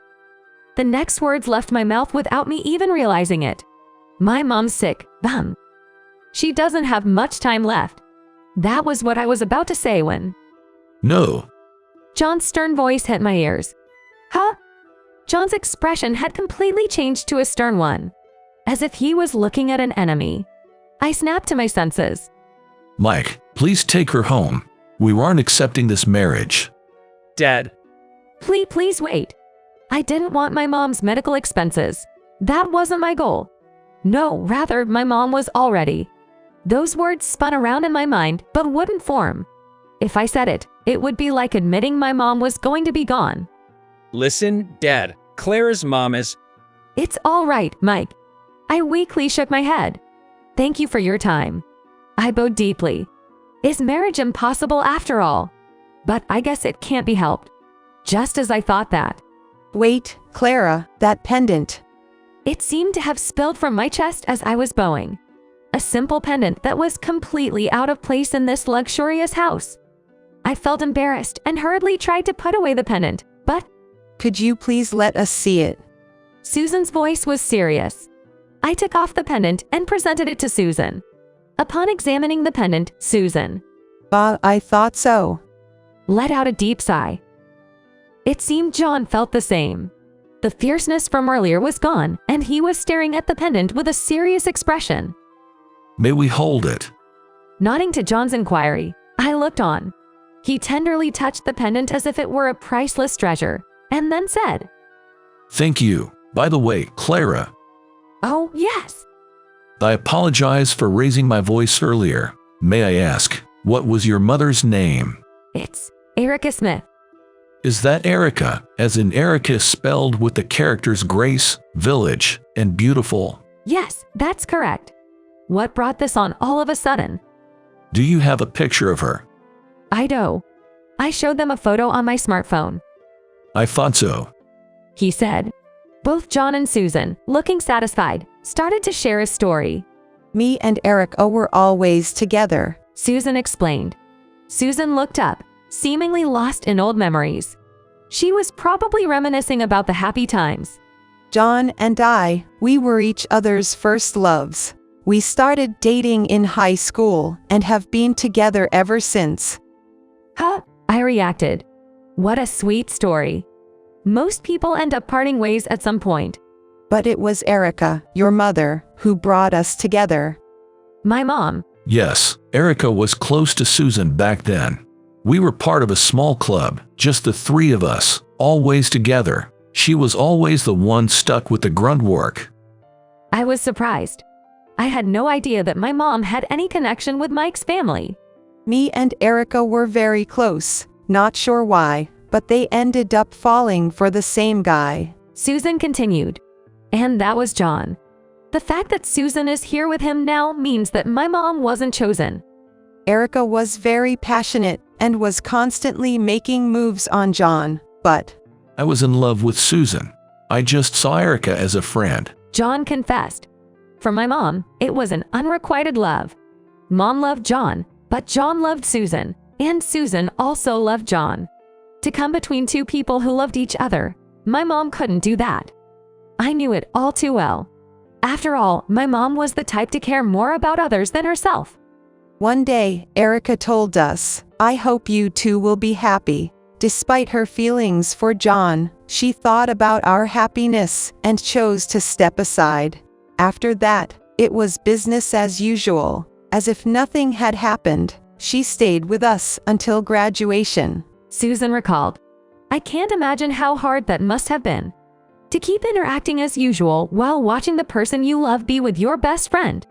The next words left my mouth without me even realizing it. My mom's sick, bum. She doesn't have much time left. That was what I was about to say when... No. John's stern voice hit my ears. Huh? John's expression had completely changed to a stern one, as if he was looking at an enemy. I snapped to my senses. Mike, please take her home. We weren't accepting this marriage. Dad. Please wait. I didn't want my mom's medical expenses. That wasn't my goal. No, rather, my mom was already. Those words spun around in my mind, but wouldn't form. If I said it, it would be like admitting my mom was going to be gone. Listen, Dad, Clara's mom is... It's all right, Mike. I weakly shook my head. Thank you for your time. I bowed deeply. Is marriage impossible after all? But I guess it can't be helped. Just as I thought that. Wait, Clara, that pendant. It seemed to have spilled from my chest as I was bowing. A simple pendant that was completely out of place in this luxurious house. I felt embarrassed and hurriedly tried to put away the pendant, but... Could you please let us see it? Susan's voice was serious. I took off the pendant and presented it to Susan. Upon examining the pendant, Susan... I thought so. Let out a deep sigh. It seemed John felt the same. The fierceness from earlier was gone, and he was staring at the pendant with a serious expression. May we hold it? Nodding to John's inquiry, I looked on. He tenderly touched the pendant as if it were a priceless treasure, and then said, Thank you. By the way, Clara. Oh, yes. I apologize for raising my voice earlier. May I ask, what was your mother's name? It's Erica Smith. Is that Erica, as in Erica spelled with the characters Grace, Village, and Beautiful? Yes, that's correct. What brought this on all of a sudden? Do you have a picture of her? I do. I showed them a photo on my smartphone. I thought so. He said. Both John and Susan, looking satisfied, started to share a story. Me and Erica were always together, Susan explained. Susan looked up, seemingly lost in old memories. She was probably reminiscing about the happy times. John and I, we were each other's first loves. We started dating in high school and have been together ever since. Huh? I reacted. What a sweet story. Most people end up parting ways at some point. But it was Erica, your mother, who brought us together. My mom. Yes, Erica was close to Susan back then. We were part of a small club, just the three of us, always together. She was always the one stuck with the grunt work. I was surprised. I had no idea that my mom had any connection with Mike's family. Me and Erica were very close, not sure why, but they ended up falling for the same guy. Susan continued. And that was John. The fact that Susan is here with him now means that my mom wasn't chosen. Erica was very passionate and was constantly making moves on John, but... I was in love with Susan. I just saw Erica as a friend. John confessed. For my mom, it was an unrequited love. Mom loved John, but John loved Susan, and Susan also loved John. To come between two people who loved each other, my mom couldn't do that. I knew it all too well. After all, my mom was the type to care more about others than herself. One day, Erica told us, I hope you two will be happy. Despite her feelings for John, she thought about our happiness and chose to step aside. After that, it was business as usual. As if nothing had happened, she stayed with us until graduation. Susan recalled. I can't imagine how hard that must have been. To keep interacting as usual while watching the person you love be with your best friend.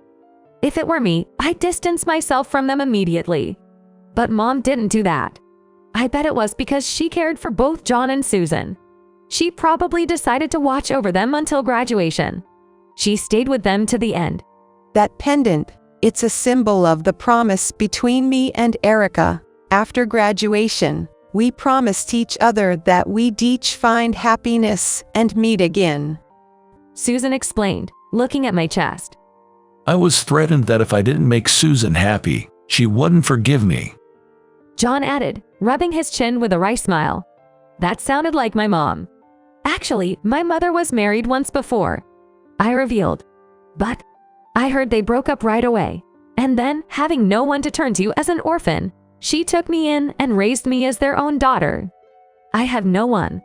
If it were me, I'd distance myself from them immediately. But Mom didn't do that. I bet it was because she cared for both John and Susan. She probably decided to watch over them until graduation. She stayed with them to the end. That pendant, it's a symbol of the promise between me and Erica. After graduation, we promised each other that we'd each find happiness and meet again. Susan explained, looking at my chest. I was threatened that if I didn't make Susan happy, she wouldn't forgive me. John added, rubbing his chin with a wry smile. That sounded like my mom. Actually, my mother was married once before. I revealed. But I heard they broke up right away. And then, having no one to turn to as an orphan, she took me in and raised me as their own daughter. I have no one.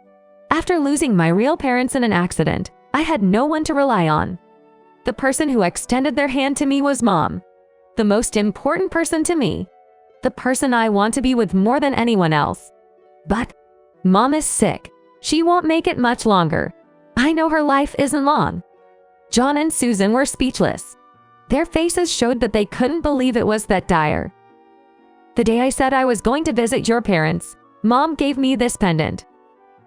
After losing my real parents in an accident, I had no one to rely on. The person who extended their hand to me was Mom. The most important person to me. The person I want to be with more than anyone else. But Mom is sick. She won't make it much longer. I know her life isn't long. John and Susan were speechless. Their faces showed that they couldn't believe it was that dire. The day I said I was going to visit your parents, Mom gave me this pendant.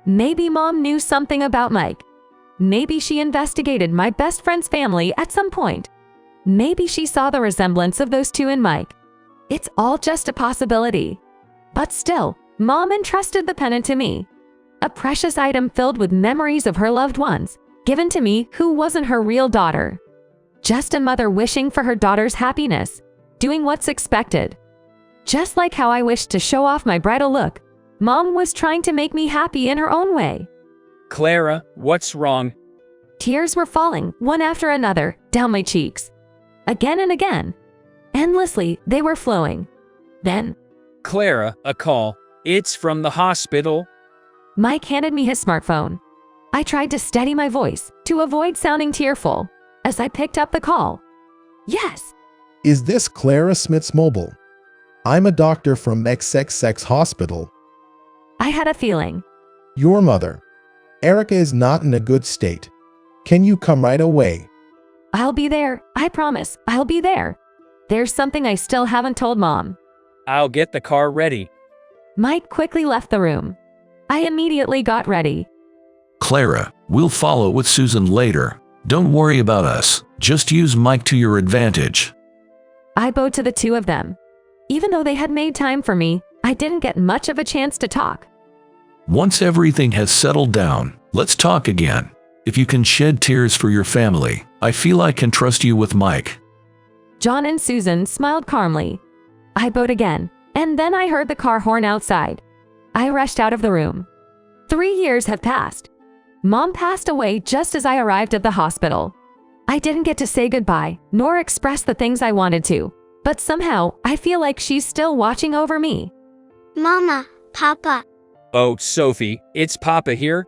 Maybe Mom knew something about Mike. Maybe she investigated my best friend's family at some point. Maybe she saw the resemblance of those two in Mike. It's all just a possibility. But still, Mom entrusted the pendant to me. A precious item filled with memories of her loved ones, given to me who wasn't her real daughter. Just a mother wishing for her daughter's happiness, doing what's expected. Just like how I wished to show off my bridal look, Mom was trying to make me happy in her own way. Clara, what's wrong? Tears were falling, one after another, down my cheeks. Again and again. Endlessly, they were flowing. Then, Clara, a call. It's from the hospital. Mike handed me his smartphone. I tried to steady my voice to avoid sounding tearful as I picked up the call. Yes. Is this Clara Smith's mobile? I'm a doctor from XXX Hospital. I had a feeling. Your mother, Erica, is not in a good state. Can you come right away? I'll be there. I promise. I'll be there. There's something I still haven't told Mom. I'll get the car ready. Mike quickly left the room. I immediately got ready. Clara, we'll follow with Susan later. Don't worry about us. Just use Mike to your advantage. I bowed to the two of them. Even though they had made time for me, I didn't get much of a chance to talk. Once everything has settled down, let's talk again. If you can shed tears for your family, I feel I can trust you with Mike. John and Susan smiled calmly. I bowed again, and then I heard the car horn outside. I rushed out of the room. 3 years had passed. Mom passed away just as I arrived at the hospital. I didn't get to say goodbye, nor express the things I wanted to, but somehow I feel like she's still watching over me. Mama, Papa. Oh, Sophie, it's Papa here.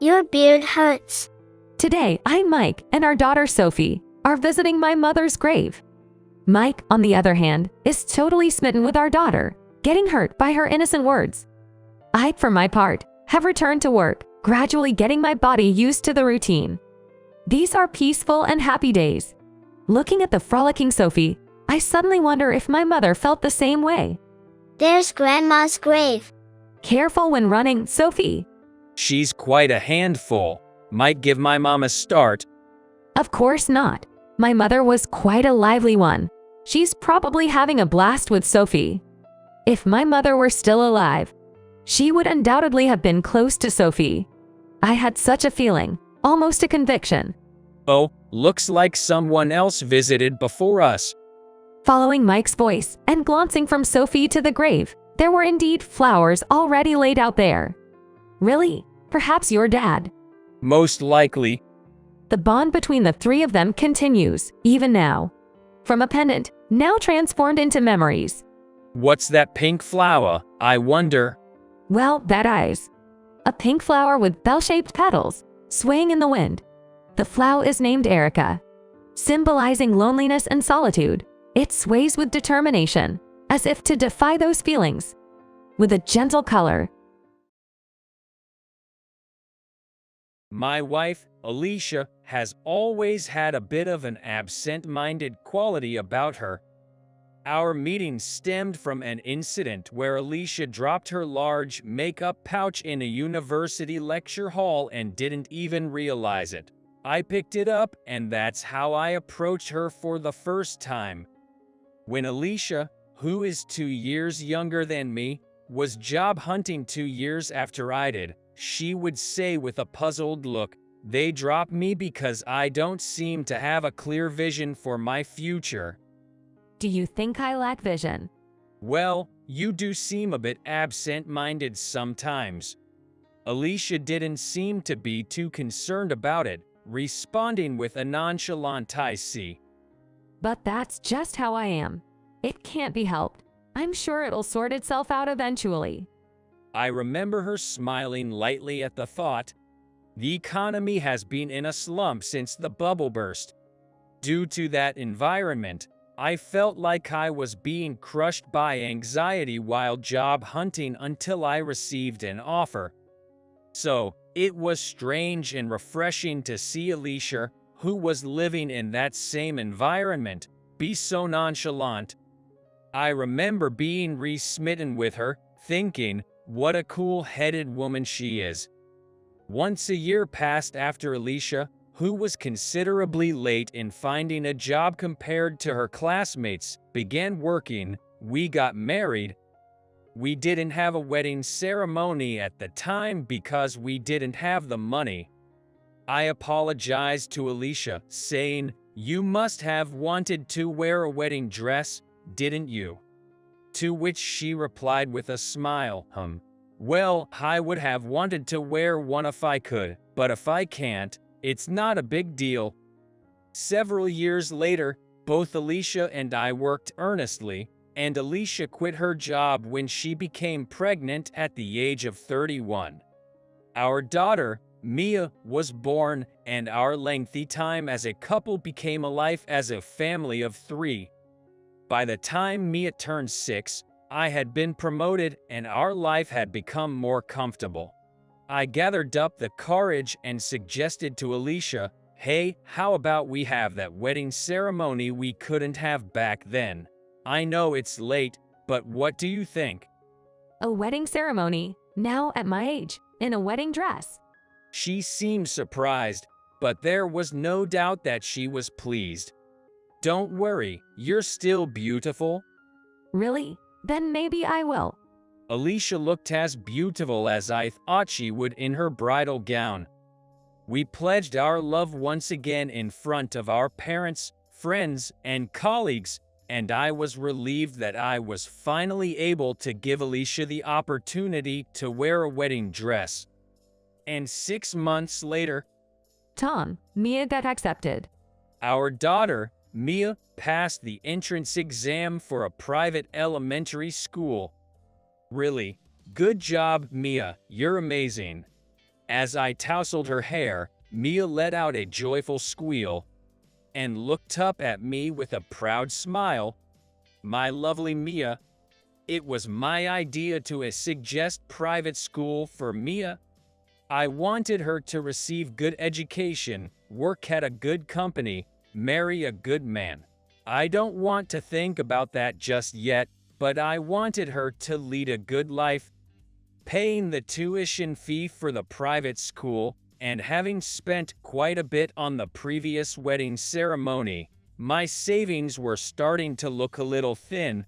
Your beard hurts. Today, I, Mike, and our daughter Sophie are visiting my mother's grave. Mike, on the other hand, is totally smitten with our daughter, getting hurt by her innocent words. I, for my part, have returned to work, gradually getting my body used to the routine. These are peaceful and happy days. Looking at the frolicking Sophie, I suddenly wonder if my mother felt the same way. There's Grandma's grave. Careful when running, Sophie. She's quite a handful. Might give my mom a start. Of course not. My mother was quite a lively one. She's probably having a blast with Sophie. If my mother were still alive, she would undoubtedly have been close to Sophie. I had such a feeling, almost a conviction. Oh, looks like someone else visited before us. Following Mike's voice and glancing from Sophie to the grave, there were indeed flowers already laid out there. Really? Perhaps your dad? Most likely. The bond between the three of them continues, even now. From a pendant, now transformed into memories. What's that pink flower, I wonder? Well, that eyes. A pink flower with bell-shaped petals, swaying in the wind. The flower is named Erica, symbolizing loneliness and solitude. It sways with determination, as if to defy those feelings. With a gentle color. My wife, Alicia, has always had a bit of an absent-minded quality about her. Our meeting stemmed from an incident where Alicia dropped her large makeup pouch in a university lecture hall and didn't even realize it. I picked it up, and that's how I approached her for the first time. When Alicia, who is 2 years younger than me, was job hunting 2 years after I did, she would say with a puzzled look, "They dropped me because I don't seem to have a clear vision for my future." Do you think I lack vision? Well, you do seem a bit absent-minded sometimes. Alicia didn't seem to be too concerned about it, responding with a nonchalant "I see." But that's just how I am. It can't be helped. I'm sure it'll sort itself out eventually. I remember her smiling lightly at the thought. The economy has been in a slump since the bubble burst. Due to that environment, I felt like I was being crushed by anxiety while job hunting until I received an offer. So, it was strange and refreshing to see Alicia, who was living in that same environment, be so nonchalant. I remember being re-smitten with her, thinking, what a cool-headed woman she is. Once a year passed after Alicia, who was considerably late in finding a job compared to her classmates, began working. We got married. We didn't have a wedding ceremony at the time because we didn't have the money. I apologized to Alicia, saying, "You must have wanted to wear a wedding dress, didn't you?" To which she replied with a smile, "Well, I would have wanted to wear one if I could, but if I can't, it's not a big deal." Several years later, both Alicia and I worked earnestly, and Alicia quit her job when she became pregnant at the age of 31. Our daughter, Mia, was born, and our lengthy time as a couple became a life as a family of 3. By the time Mia turned 6, I had been promoted and our life had become more comfortable. I gathered up the courage and suggested to Alicia, "Hey, how about we have that wedding ceremony we couldn't have back then? I know it's late, but what do you think?" A wedding ceremony, now at my age, in a wedding dress. She seemed surprised, but there was no doubt that she was pleased. "Don't worry, you're still beautiful." Really? Then maybe I will. Alicia looked as beautiful as I thought she would in her bridal gown. We pledged our love once again in front of our parents, friends, and colleagues, and I was relieved that I was finally able to give Alicia the opportunity to wear a wedding dress. And 6 months later, Tom, Mia got accepted. Our daughter, Mia, passed the entrance exam for a private elementary school. "Really, good job, Mia, you're amazing." As I tousled her hair, Mia let out a joyful squeal and looked up at me with a proud smile. "My lovely Mia, it was my idea to suggest private school for Mia. I wanted her to receive good education, work at a good company, marry a good man. I don't want to think about that just yet, but I wanted her to lead a good life. Paying the tuition fee for the private school, and having spent quite a bit on the previous wedding ceremony, my savings were starting to look a little thin.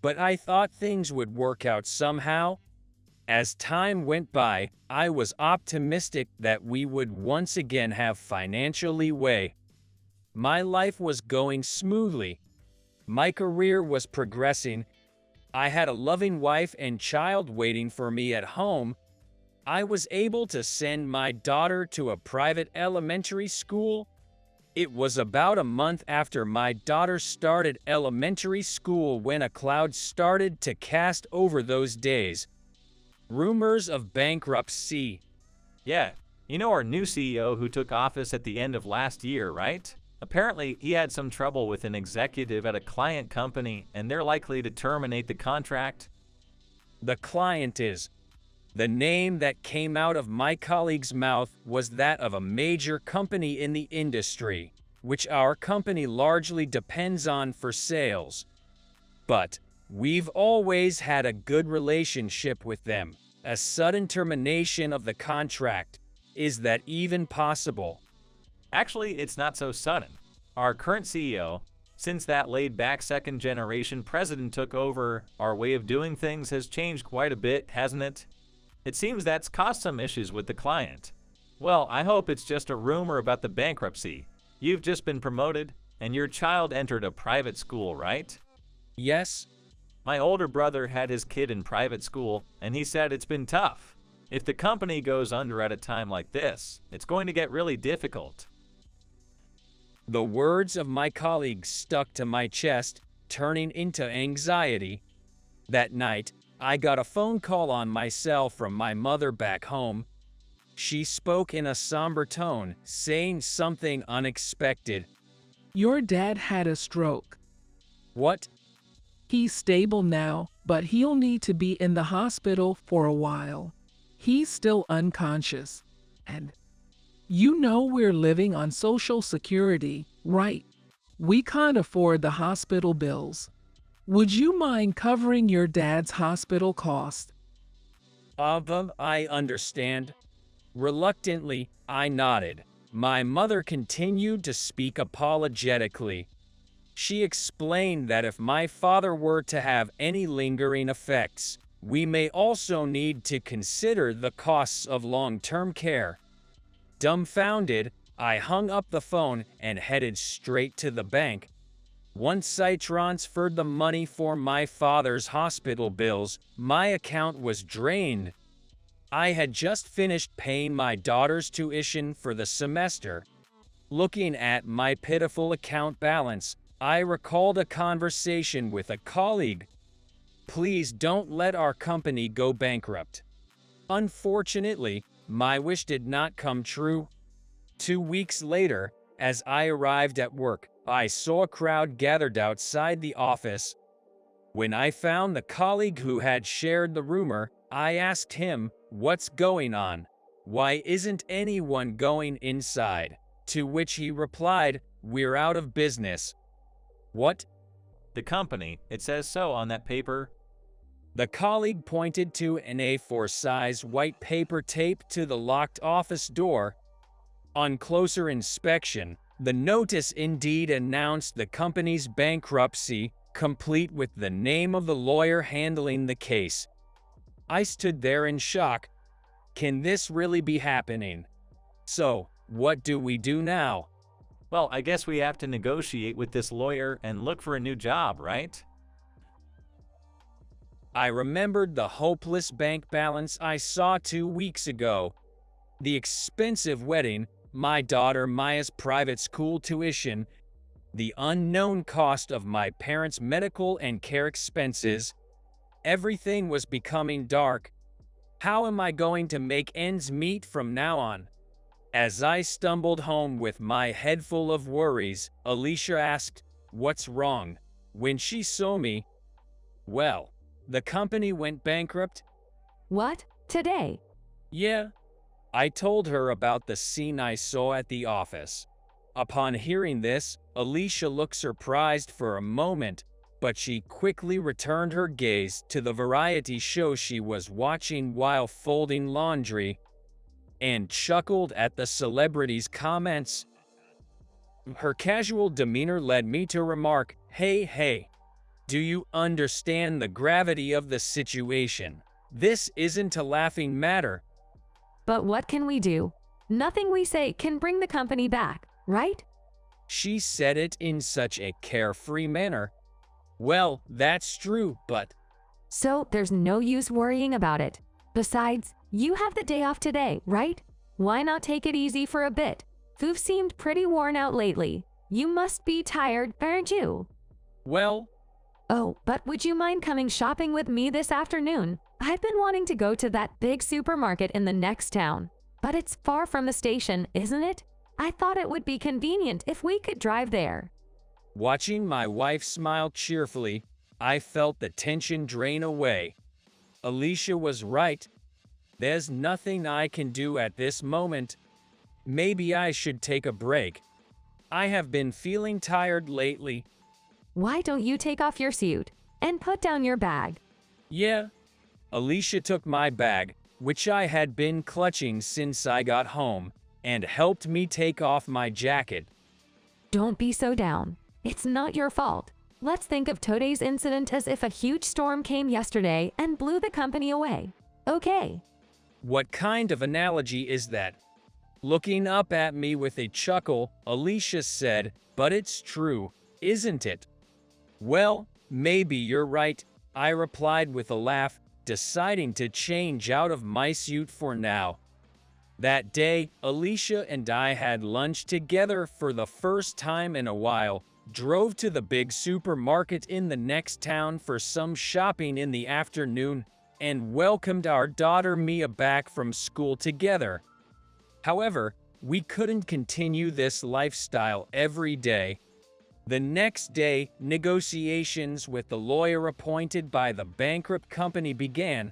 But I thought things would work out somehow. As time went by, I was optimistic that we would once again have financial leeway. My life was going smoothly. My career was progressing. I had a loving wife and child waiting for me at home. I was able to send my daughter to a private elementary school. It was about a month after my daughter started elementary school when a cloud started to cast over those days. Rumors of bankruptcy. Yeah, you know our new CEO who took office at the end of last year, right? Apparently, he had some trouble with an executive at a client company, and they're likely to terminate the contract. The client is. The name that came out of my colleague's mouth was that of a major company in the industry, which our company largely depends on for sales. But we've always had a good relationship with them. A sudden termination of the contract, is that even possible? Actually, it's not so sudden. Our current CEO, since that laid-back second-generation president took over, our way of doing things has changed quite a bit, hasn't it? It seems that's caused some issues with the client. Well, I hope it's just a rumor about the bankruptcy. You've just been promoted, and your child entered a private school, right? Yes. My older brother had his kid in private school, and he said it's been tough. If the company goes under at a time like this, it's going to get really difficult. The words of my colleague stuck to my chest, turning into anxiety. That night, I got a phone call on my cell from my mother back home. She spoke in a somber tone, saying something unexpected. Your dad had a stroke. What? He's stable now, but he'll need to be in the hospital for a while. He's still unconscious. And you know we're living on Social Security, right? We can't afford the hospital bills. Would you mind covering your dad's hospital cost? I understand. Reluctantly, I nodded. My mother continued to speak apologetically. She explained that if my father were to have any lingering effects, we may also need to consider the costs of long-term care. Dumbfounded, I hung up the phone and headed straight to the bank. Once I transferred the money for my father's hospital bills, my account was drained. I had just finished paying my daughter's tuition for the semester. Looking at my pitiful account balance, I recalled a conversation with a colleague. Please don't let our company go bankrupt. Unfortunately, my wish did not come true. 2 weeks later, as I arrived at work, I saw a crowd gathered outside the office. When I found the colleague who had shared the rumor, I asked him, "What's going on? Why isn't anyone going inside?" To which he replied, "We're out of business." What? The company, it says so on that paper. The colleague pointed to an A4 size white paper taped to the locked office door. On closer inspection, the notice indeed announced the company's bankruptcy, complete with the name of the lawyer handling the case. I stood there in shock. Can this really be happening? So, what do we do now? Well, I guess we have to negotiate with this lawyer and look for a new job, right? I remembered the hopeless bank balance I saw 2 weeks ago. The expensive wedding, my daughter Maya's private school tuition, the unknown cost of my parents' medical and care expenses. Everything was becoming dark. How am I going to make ends meet from now on? As I stumbled home with my head full of worries, Alicia asked, "What's wrong?" When she saw me, "Well, the company went bankrupt." What? Today? Yeah. I told her about the scene I saw at the office. Upon hearing this, Alicia looked surprised for a moment, but she quickly returned her gaze to the variety show she was watching while folding laundry, and chuckled at the celebrity's comments. Her casual demeanor led me to remark, Hey, do you understand the gravity of the situation? This isn't a laughing matter." But what can we do? Nothing we say can bring the company back, right? She said it in such a carefree manner. Well, that's true, but... So there's no use worrying about it. Besides, you have the day off today, right? Why not take it easy for a bit? You've seemed pretty worn out lately. You must be tired, aren't you? Well... Oh, but would you mind coming shopping with me this afternoon? I've been wanting to go to that big supermarket in the next town, but it's far from the station, isn't it? I thought it would be convenient if we could drive there. Watching my wife smile cheerfully, I felt the tension drain away. Alicia was right. There's nothing I can do at this moment. Maybe I should take a break. I have been feeling tired lately. Why don't you take off your suit and put down your bag? Yeah. Alicia took my bag, which I had been clutching since I got home, and helped me take off my jacket. Don't be so down. It's not your fault. Let's think of today's incident as if a huge storm came yesterday and blew the company away. Okay. What kind of analogy is that? Looking up at me with a chuckle, Alicia said, "But it's true, isn't it?" "Well, maybe you're right," I replied with a laugh, deciding to change out of my suit for now. That day, Alicia and I had lunch together for the first time in a while, drove to the big supermarket in the next town for some shopping in the afternoon, and welcomed our daughter Mia back from school together. However, we couldn't continue this lifestyle every day. The next day, negotiations with the lawyer appointed by the bankrupt company began.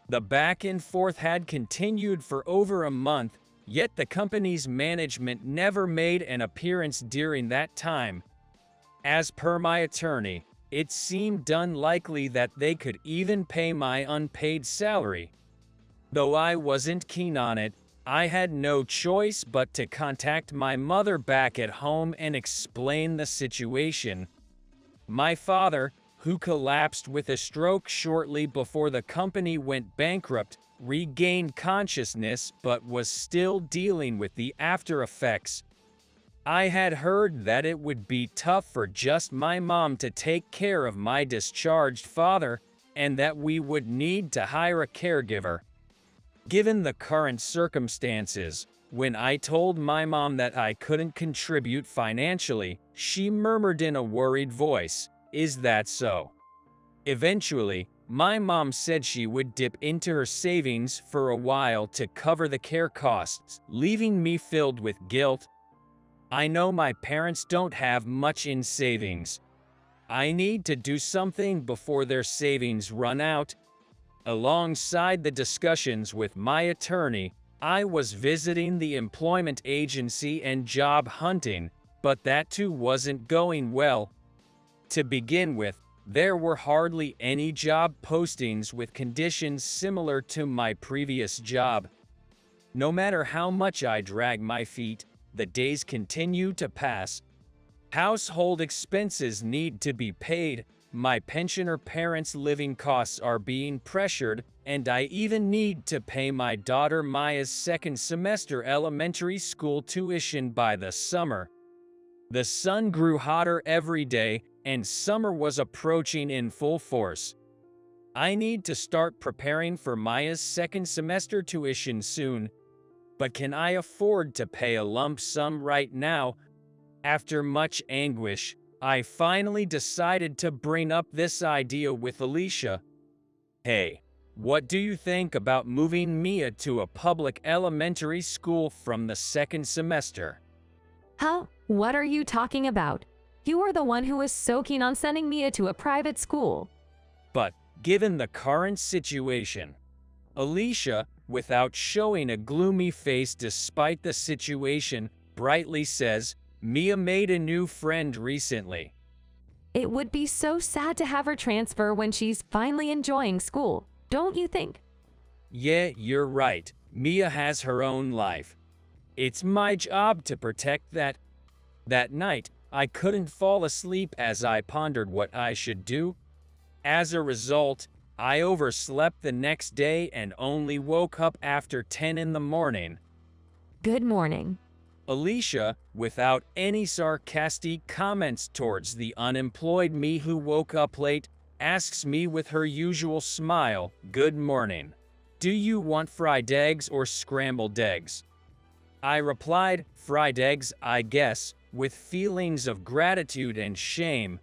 The back and forth had continued for over a month, yet the company's management never made an appearance during that time. As per my attorney, it seemed unlikely that they could even pay my unpaid salary. Though I wasn't keen on it, I had no choice but to contact my mother back at home and explain the situation. My father, who collapsed with a stroke shortly before the company went bankrupt, regained consciousness but was still dealing with the after effects. I had heard that it would be tough for just my mom to take care of my discharged father, and that we would need to hire a caregiver. Given the current circumstances, when I told my mom that I couldn't contribute financially, she murmured in a worried voice, "Is that so?" Eventually, my mom said she would dip into her savings for a while to cover the care costs, leaving me filled with guilt. I know my parents don't have much in savings. I need to do something before their savings run out. Alongside the discussions with my attorney, I was visiting the employment agency and job hunting, but that too wasn't going well. To begin with, there were hardly any job postings with conditions similar to my previous job. No matter how much I drag my feet, the days continue to pass. Household expenses need to be paid, my pensioner parents' living costs are being pressured, and I even need to pay my daughter Maya's second semester elementary school tuition by the summer. The sun grew hotter every day, and summer was approaching in full force. I need to start preparing for Maya's second semester tuition soon. But can I afford to pay a lump sum right now? After much anguish, I finally decided to bring up this idea with Alicia. "Hey, what do you think about moving Mia to a public elementary school from the second semester?" Huh? What are you talking about? You are the one who was so keen on sending Mia to a private school. But given the current situation, Alicia, without showing a gloomy face despite the situation, brightly says, "Mia made a new friend recently." It would be so sad to have her transfer when she's finally enjoying school, don't you think? Yeah, you're right. Mia has her own life. It's my job to protect that. That night, I couldn't fall asleep as I pondered what I should do. As a result, I overslept the next day and only woke up after 10 in the morning. Good morning. Alicia, without any sarcastic comments towards the unemployed me who woke up late, asks me with her usual smile, "Good morning. Do you want fried eggs or scrambled eggs?" I replied, "Fried eggs, I guess," with feelings of gratitude and shame.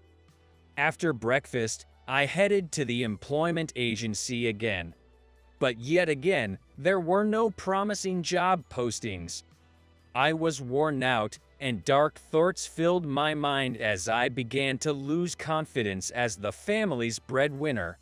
After breakfast, I headed to the employment agency again. But yet again, there were no promising job postings. I was worn out, and dark thoughts filled my mind as I began to lose confidence as the family's breadwinner.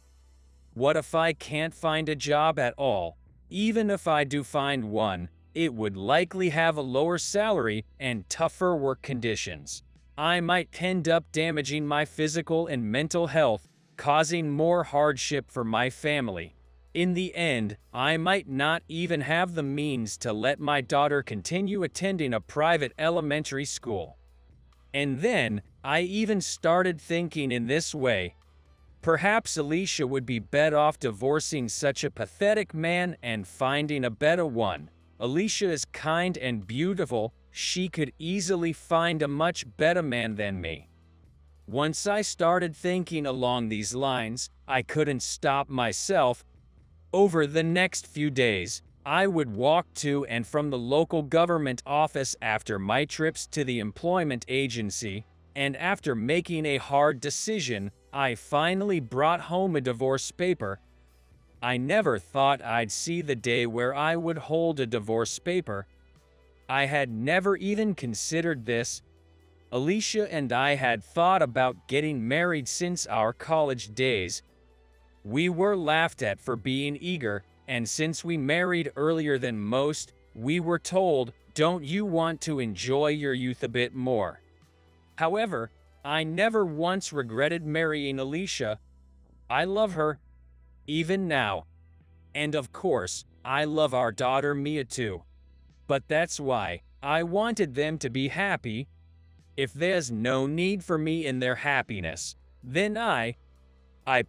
What if I can't find a job at all? Even if I do find one, it would likely have a lower salary and tougher work conditions. I might end up damaging my physical and mental health, causing more hardship for my family. In the end, I might not even have the means to let my daughter continue attending a private elementary school. And then, I even started thinking in this way. Perhaps Alicia would be better off divorcing such a pathetic man and finding a better one. Alicia is kind and beautiful. She could easily find a much better man than me. Once I started thinking along these lines, I couldn't stop myself. Over the next few days, I would walk to and from the local government office after my trips to the employment agency, and after making a hard decision, I finally brought home a divorce paper. I never thought I'd see the day where I would hold a divorce paper. I had never even considered this. Alicia and I had thought about getting married since our college days. We were laughed at for being eager, and since we married earlier than most, we were told, "Don't you want to enjoy your youth a bit more?" However, I never once regretted marrying Alicia. I love her, even now. And of course, I love our daughter Mia too. But that's why I wanted them to be happy. If there's no need for me in their happiness, then I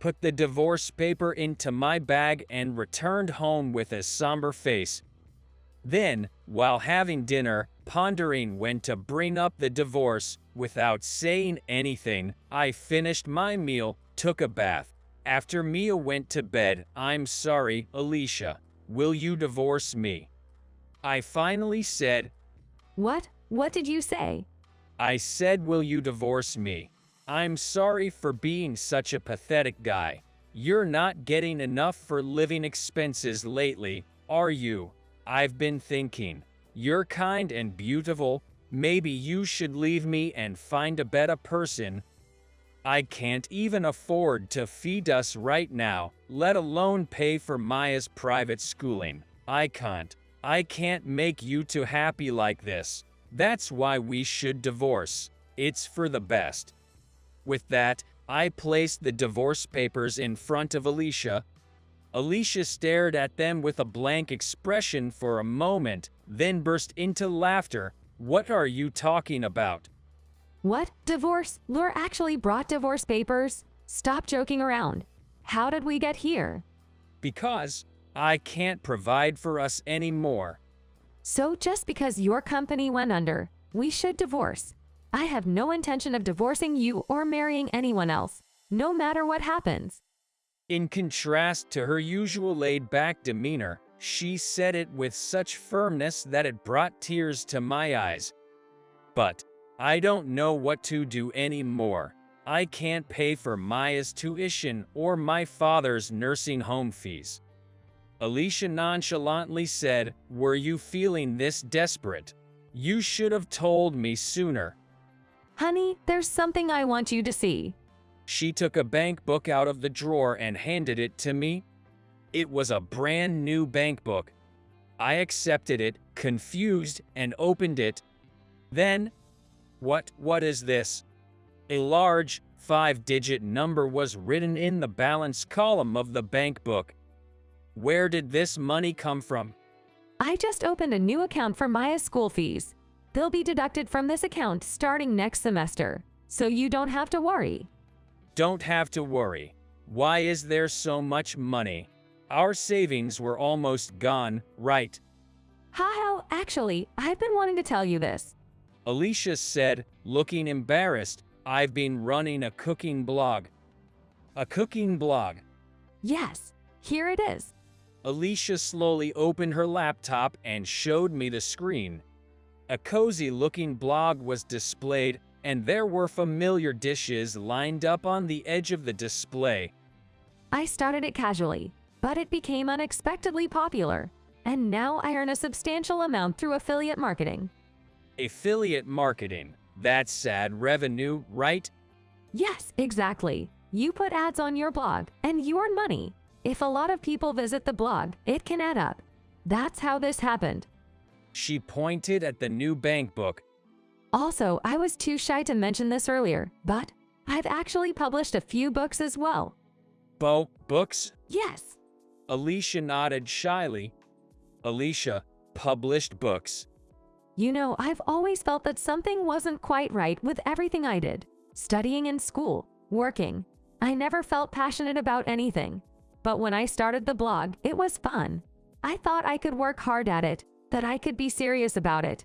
put the divorce paper into my bag and returned home with a somber face. Then, while having dinner, pondering when to bring up the divorce, without saying anything, I finished my meal, took a bath. After Mia went to bed, "I'm sorry, Alicia. Will you divorce me?" I finally said. What? What did you say? I said, "Will you divorce me? I'm sorry for being such a pathetic guy. You're not getting enough for living expenses lately, are you? I've been thinking. You're kind and beautiful. Maybe you should leave me and find a better person. I can't even afford to feed us right now, let alone pay for Maya's private schooling. I can't make you two happy like this. That's why we should divorce. It's for the best." With that, I placed the divorce papers in front of Alicia. Alicia stared at them with a blank expression for a moment, then burst into laughter. "What are you talking about?" What? Divorce? Lure actually brought divorce papers? Stop joking around. How did we get here? "Because I can't provide for us anymore." So just because your company went under, we should divorce. I have no intention of divorcing you or marrying anyone else, no matter what happens. In contrast to her usual laid-back demeanor, she said it with such firmness that it brought tears to my eyes. "But I don't know what to do anymore. I can't pay for Maya's tuition or my father's nursing home fees." Alicia nonchalantly said, "Were you feeling this desperate? You should have told me sooner." Honey, there's something I want you to see. She took a bank book out of the drawer and handed it to me. It was a brand new bank book. I accepted it, confused, and opened it. Then, what is this? A large, 5-digit number was written in the balance column of the bank book. Where did this money come from? I just opened a new account for Maya's school fees. They'll be deducted from this account starting next semester, so you don't have to worry. Don't have to worry. Why is there so much money? Our savings were almost gone, right? How? Actually, I've been wanting to tell you this. Alicia said, looking embarrassed. "I've been running a cooking blog." "A cooking blog?" Yes, here it is. Alicia slowly opened her laptop and showed me the screen. A cozy-looking blog was displayed, and there were familiar dishes lined up on the edge of the display. I started it casually, but it became unexpectedly popular, and now I earn a substantial amount through affiliate marketing. Affiliate marketing. That's sad revenue, right? Yes, exactly. You put ads on your blog, and you earn money. If a lot of people visit the blog, it can add up. That's how this happened. She pointed at the new bank book. Also, I was too shy to mention this earlier, but I've actually published a few books as well. Books? Yes. Alicia nodded shyly. Alicia published books. You know, I've always felt that something wasn't quite right with everything I did. Studying in school, working. I never felt passionate about anything. But when I started the blog, it was fun. I thought I could work hard at it, that I could be serious about it.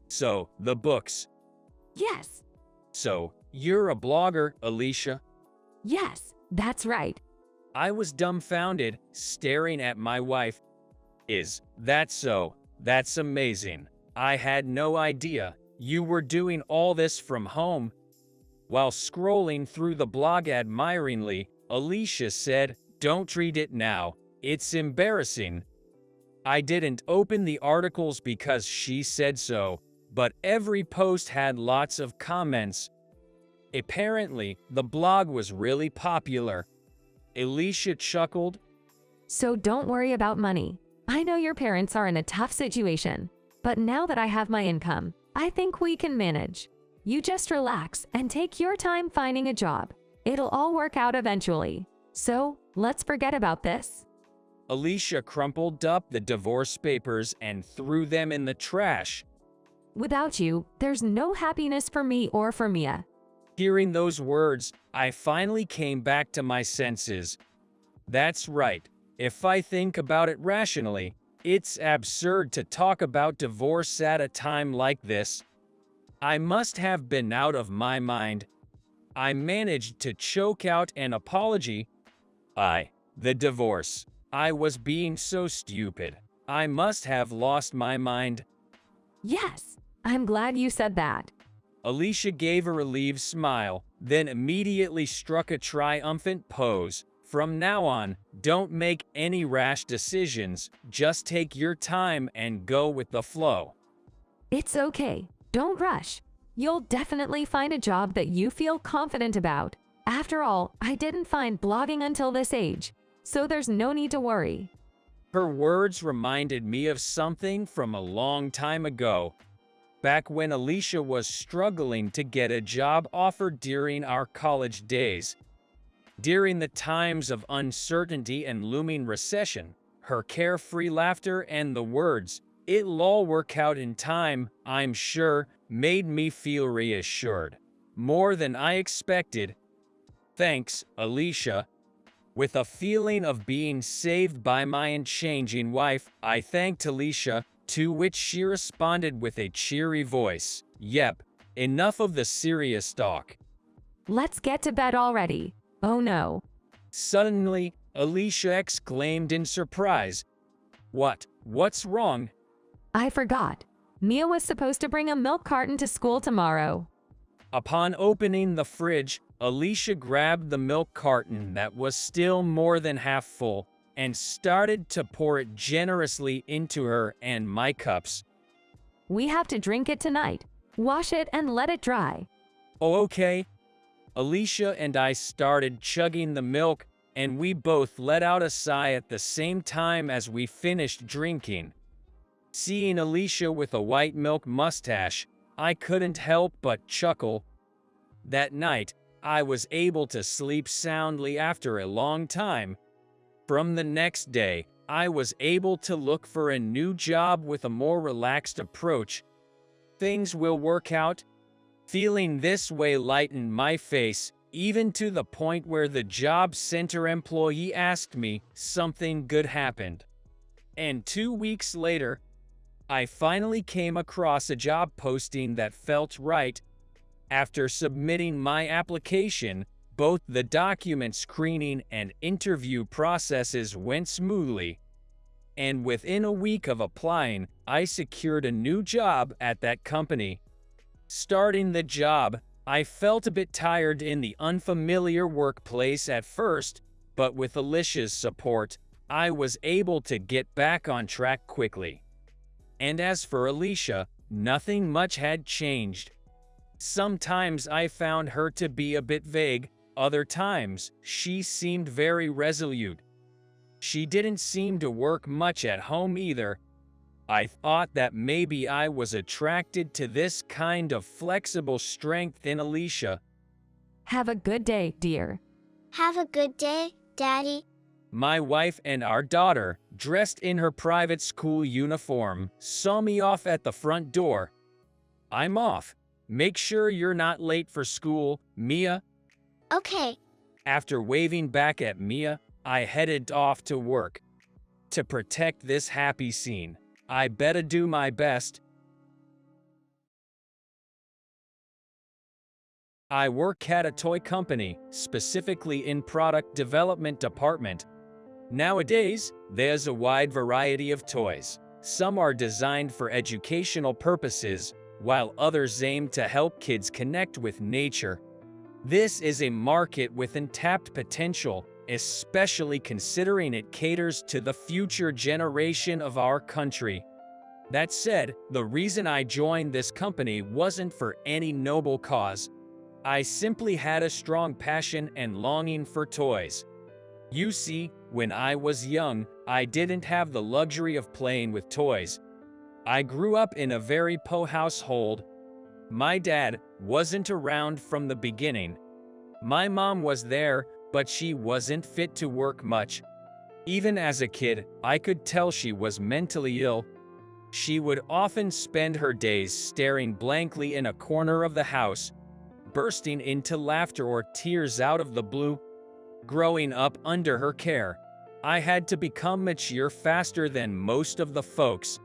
So, the books. Yes. So, you're a blogger, Alicia? Yes, that's right. I was dumbfounded, staring at my wife. Is that so? That's amazing. I had no idea you were doing all this from home. While scrolling through the blog admiringly, Alicia said, "Don't read it now. It's embarrassing." I didn't open the articles because she said so, but every post had lots of comments. Apparently, the blog was really popular. Alicia chuckled. So don't worry about money. I know your parents are in a tough situation, but now that I have my income, I think we can manage. You just relax and take your time finding a job. It'll all work out eventually. So, let's forget about this. Alicia crumpled up the divorce papers and threw them in the trash. Without you, there's no happiness for me or for Mia. Hearing those words, I finally came back to my senses. That's right. If I think about it rationally, it's absurd to talk about divorce at a time like this. I must have been out of my mind. I managed to choke out an apology. The divorce. I was being so stupid. I must have lost my mind. Yes, I'm glad you said that. Alicia gave a relieved smile, then immediately struck a triumphant pose. From now on, don't make any rash decisions, just take your time and go with the flow. It's okay, don't rush. You'll definitely find a job that you feel confident about. After all, I didn't find blogging until this age, so there's no need to worry. Her words reminded me of something from a long time ago, back when Alicia was struggling to get a job offer during our college days. During the times of uncertainty and looming recession, her carefree laughter and the words, "It'll all work out in time, I'm sure," made me feel reassured. More than I expected. Thanks, Alicia. With a feeling of being saved by my unchanging wife, I thanked Alicia, to which she responded with a cheery voice. Yep, enough of the serious talk. Let's get to bed already. Oh no. Suddenly, Alicia exclaimed in surprise. What's wrong? I forgot. Mia was supposed to bring a milk carton to school tomorrow. Upon opening the fridge, Alicia grabbed the milk carton that was still more than half full and started to pour it generously into her and my cups. We have to drink it tonight. Wash it and let it dry. Oh, okay. Alicia and I started chugging the milk, and we both let out a sigh at the same time as we finished drinking. Seeing Alicia with a white milk mustache, I couldn't help but chuckle. That night, I was able to sleep soundly after a long time. From the next day, I was able to look for a new job with a more relaxed approach. Things will work out. Feeling this way lightened my face, even to the point where the job center employee asked me something good happened. And 2 weeks later, I finally came across a job posting that felt right. After submitting my application, both the document screening and interview processes went smoothly. And within a week of applying, I secured a new job at that company. Starting the job, I felt a bit tired in the unfamiliar workplace at first, but with Alicia's support, I was able to get back on track quickly. And as for Alicia, nothing much had changed. Sometimes I found her to be a bit vague, other times she seemed very resolute. She didn't seem to work much at home either. I thought that maybe I was attracted to this kind of flexible strength in Alicia. Have a good day, dear. Have a good day, Daddy. My wife and our daughter, dressed in her private school uniform, saw me off at the front door. I'm off. Make sure you're not late for school, Mia. Okay. After waving back at Mia, I headed off to work. To protect this happy scene, I better do my best. I work at a toy company, specifically in product development department. Nowadays, there's a wide variety of toys. Some are designed for educational purposes, while others aim to help kids connect with nature. This is a market with untapped potential, especially considering it caters to the future generation of our country. That said, the reason I joined this company wasn't for any noble cause. I simply had a strong passion and longing for toys. You see, when I was young, I didn't have the luxury of playing with toys. I grew up in a very poor household. My dad wasn't around from the beginning. My mom was there, but she wasn't fit to work much. Even as a kid, I could tell she was mentally ill. She would often spend her days staring blankly in a corner of the house, bursting into laughter or tears out of the blue. Growing up under her care, I had to become mature faster than most of the folks.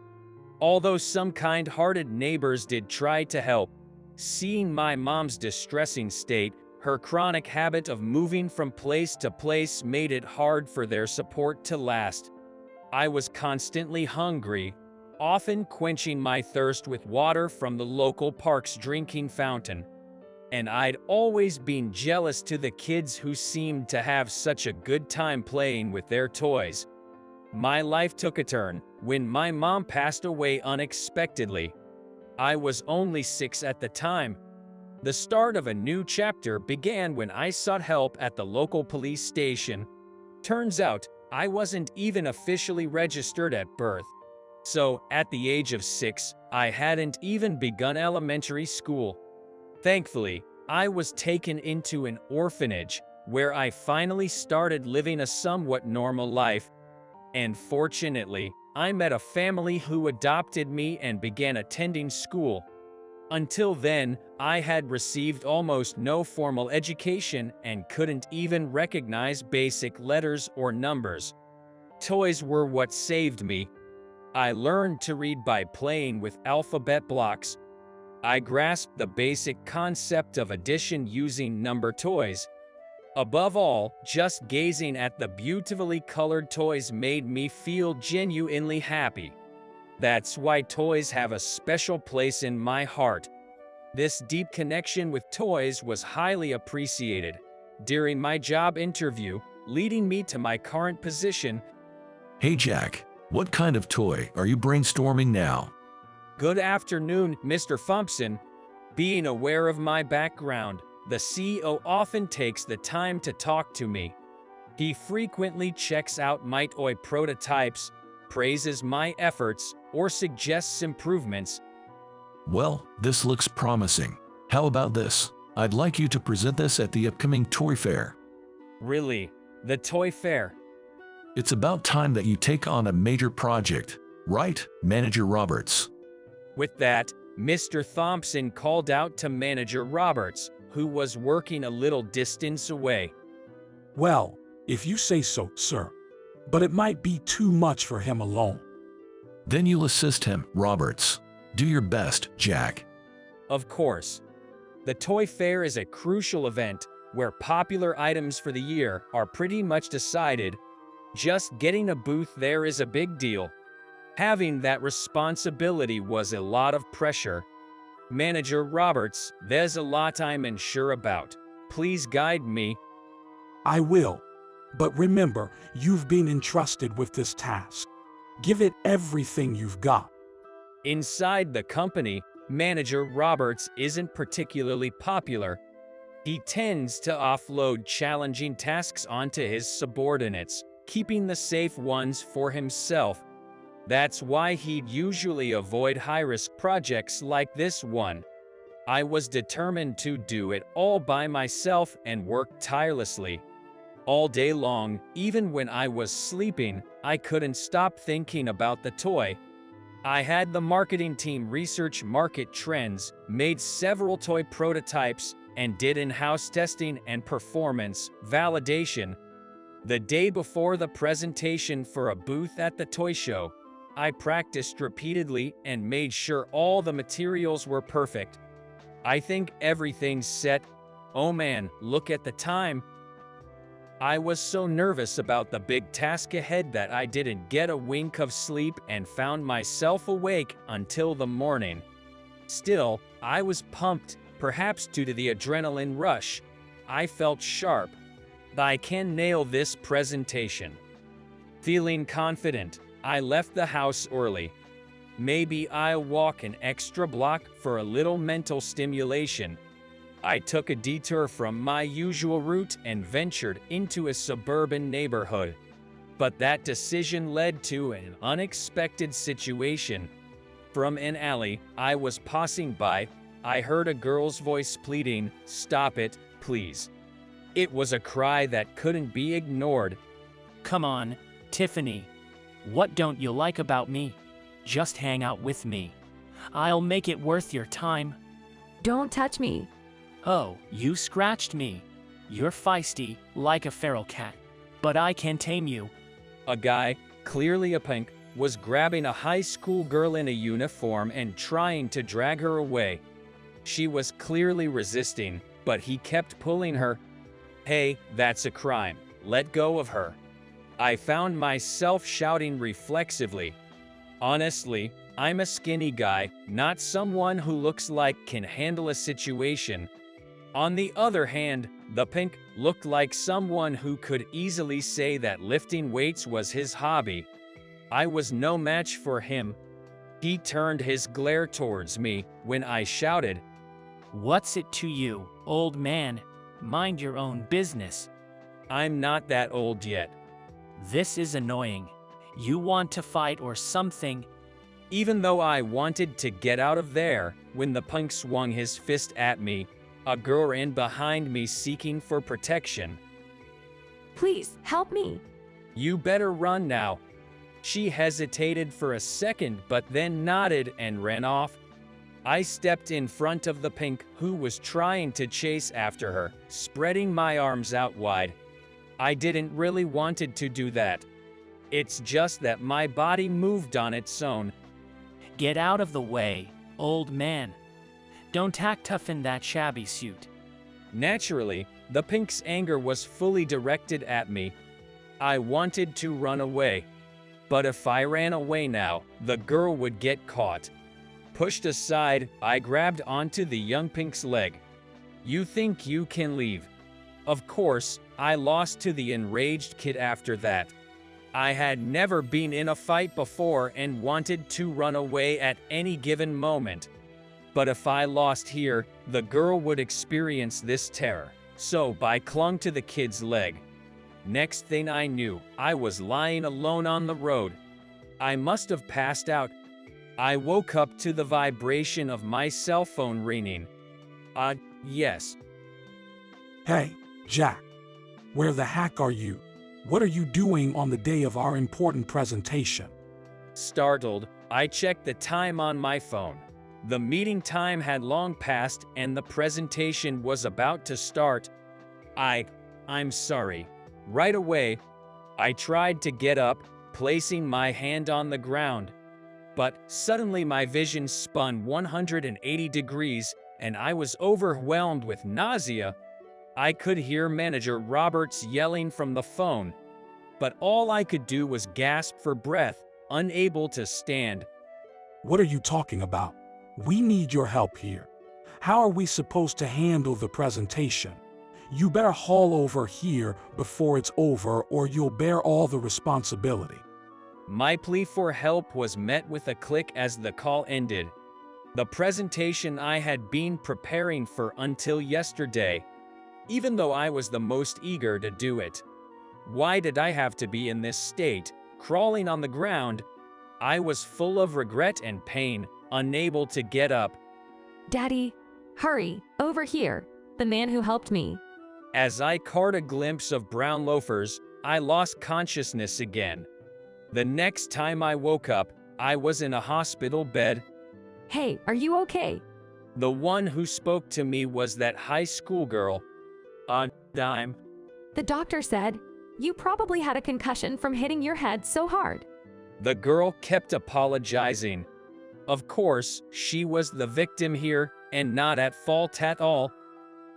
Although some kind-hearted neighbors did try to help, seeing my mom's distressing state, her chronic habit of moving from place to place made it hard for their support to last. I was constantly hungry, often quenching my thirst with water from the local park's drinking fountain. And I'd always been jealous to the kids who seemed to have such a good time playing with their toys. My life took a turn when my mom passed away unexpectedly. I was only 6 at the time. The start of a new chapter began when I sought help at the local police station. Turns out, I wasn't even officially registered at birth. So, at the age of 6, I hadn't even begun elementary school. Thankfully, I was taken into an orphanage, where I finally started living a somewhat normal life. And fortunately, I met a family who adopted me and began attending school. Until then, I had received almost no formal education and couldn't even recognize basic letters or numbers. Toys were what saved me. I learned to read by playing with alphabet blocks. I grasped the basic concept of addition using number toys. Above all, just gazing at the beautifully colored toys made me feel genuinely happy. That's why toys have a special place in my heart. This deep connection with toys was highly appreciated during my job interview, leading me to my current position. Hey Jack, what kind of toy are you brainstorming now? Good afternoon, Mr. Thompson. Being aware of my background, the CEO often takes the time to talk to me. He frequently checks out my toy prototypes, praises my efforts, or suggests improvements. Well, this looks promising. How about this? I'd like you to present this at the upcoming toy fair. Really? The toy fair? It's about time that you take on a major project, right, Manager Roberts? With that, Mr. Thompson called out to Manager Roberts, who was working a little distance away. Well, if you say so, sir. But it might be too much for him alone. Then you'll assist him, Roberts. Do your best, Jack. Of course. The toy fair is a crucial event where popular items for the year are pretty much decided. Just getting a booth there is a big deal. Having that responsibility was a lot of pressure. Manager Roberts, there's a lot I'm unsure about. Please guide me. I will. But remember, you've been entrusted with this task. Give it everything you've got. Inside the company, Manager Roberts isn't particularly popular. He tends to offload challenging tasks onto his subordinates, keeping the safe ones for himself. That's why he'd usually avoid high-risk projects like this one. I was determined to do it all by myself and work tirelessly. All day long, even when I was sleeping, I couldn't stop thinking about the toy. I had the marketing team research market trends, made several toy prototypes, and did in-house testing and performance validation. The day before the presentation for a booth at the toy show, I practiced repeatedly and made sure all the materials were perfect. I think everything's set. Oh man, look at the time. I was so nervous about the big task ahead that I didn't get a wink of sleep and found myself awake until the morning. Still, I was pumped, perhaps due to the adrenaline rush. I felt sharp. I can nail this presentation. Feeling confident, I left the house early. Maybe I'll walk an extra block for a little mental stimulation. I took a detour from my usual route and ventured into a suburban neighborhood. But that decision led to an unexpected situation. From an alley I was passing by, I heard a girl's voice pleading, "Stop it, please." It was a cry that couldn't be ignored. Come on, Tiffany. What don't you like about me? Just hang out with me. I'll make it worth your time. Don't touch me. Oh, you scratched me. You're feisty, like a feral cat. But I can tame you. A guy, clearly a punk, was grabbing a high school girl in a uniform and trying to drag her away. She was clearly resisting, but he kept pulling her. Hey, that's a crime. Let go of her. I found myself shouting reflexively. Honestly, I'm a skinny guy, not someone who looks like can handle a situation. On the other hand, the pink looked like someone who could easily say that lifting weights was his hobby. I was no match for him. He turned his glare towards me when I shouted, "What's it to you, old man? Mind your own business." I'm not that old yet. This is annoying. You want to fight or something? Even though I wanted to get out of there, when the punk swung his fist at me, a girl ran behind me seeking for protection. Please, help me. You better run now. She hesitated for a second but then nodded and ran off. I stepped in front of the pink who was trying to chase after her, spreading my arms out wide. I didn't really wanted to do that. It's just that my body moved on its own. Get out of the way, old man. Don't act tough in that shabby suit. Naturally, the pink's anger was fully directed at me. I wanted to run away. But if I ran away now, the girl would get caught. Pushed aside, I grabbed onto the young pink's leg. You think you can leave? Of course, I lost to the enraged kid after that. I had never been in a fight before and wanted to run away at any given moment. But if I lost here, the girl would experience this terror. So I clung to the kid's leg. Next thing I knew, I was lying alone on the road. I must have passed out. I woke up to the vibration of my cell phone ringing. Yes. Hey, Jack. Where the heck are you? What are you doing on the day of our important presentation? Startled, I checked the time on my phone. The meeting time had long passed and the presentation was about to start. I'm sorry. Right away, I tried to get up, placing my hand on the ground. But suddenly my vision spun 180 degrees and I was overwhelmed with nausea. I could hear Manager Roberts yelling from the phone. But all I could do was gasp for breath, unable to stand. What are you talking about? We need your help here. How are we supposed to handle the presentation? You better haul over here before it's over or you'll bear all the responsibility. My plea for help was met with a click as the call ended. The presentation I had been preparing for until yesterday, even though I was the most eager to do it. Why did I have to be in this state, crawling on the ground? I was full of regret and pain, unable to get up. Daddy, hurry, over here, the man who helped me. As I caught a glimpse of brown loafers, I lost consciousness again. The next time I woke up, I was in a hospital bed. Hey, are you okay? The one who spoke to me was that high school girl. On dime. The doctor said, you probably had a concussion from hitting your head so hard. The girl kept apologizing. Of course, she was the victim here, and not at fault at all.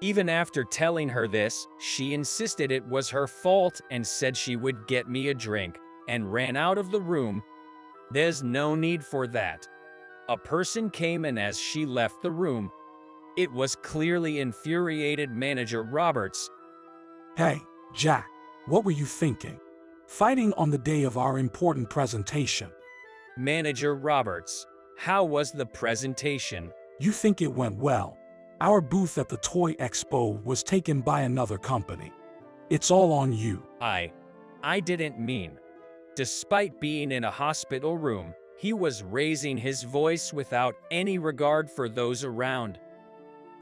Even after telling her this, she insisted it was her fault and said she would get me a drink, and ran out of the room. There's no need for that. A person came in as she left the room. It was clearly infuriated Manager Roberts. Hey, Jack, what were you thinking? Fighting on the day of our important presentation. Manager Roberts, how was the presentation? You think it went well? Our booth at the Toy Expo was taken by another company. It's all on you. I didn't mean. Despite being in a hospital room, he was raising his voice without any regard for those around.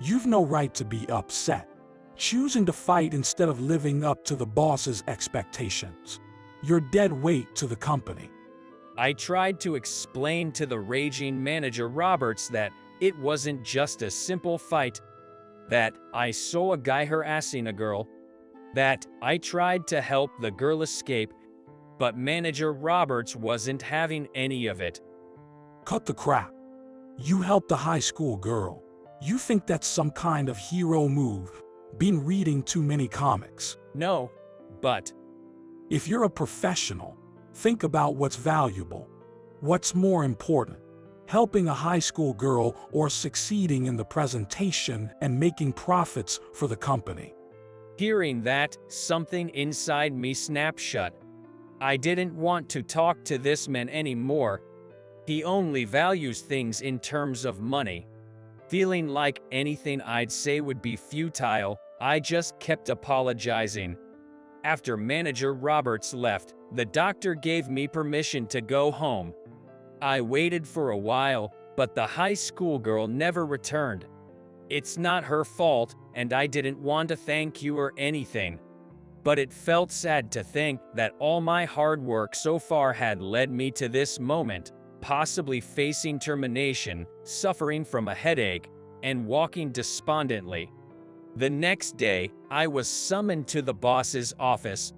You've no right to be upset. Choosing to fight instead of living up to the boss's expectations. You're dead weight to the company. I tried to explain to the raging Manager Roberts that it wasn't just a simple fight, that I saw a guy harassing a girl, that I tried to help the girl escape, but Manager Roberts wasn't having any of it. Cut the crap. You helped a high school girl. You think that's some kind of hero move? Been reading too many comics. No, but if you're a professional, think about what's valuable. What's more important? Helping a high school girl or succeeding in the presentation and making profits for the company? Hearing that, something inside me snapped shut. I didn't want to talk to this man anymore. He only values things in terms of money. Feeling like anything I'd say would be futile, I just kept apologizing. After Manager Roberts left, the doctor gave me permission to go home. I waited for a while, but the high school girl never returned. It's not her fault, and I didn't want to thank you or anything. But it felt sad to think that all my hard work so far had led me to this moment, possibly facing termination, suffering from a headache, and walking despondently. The next day, I was summoned to the boss's office.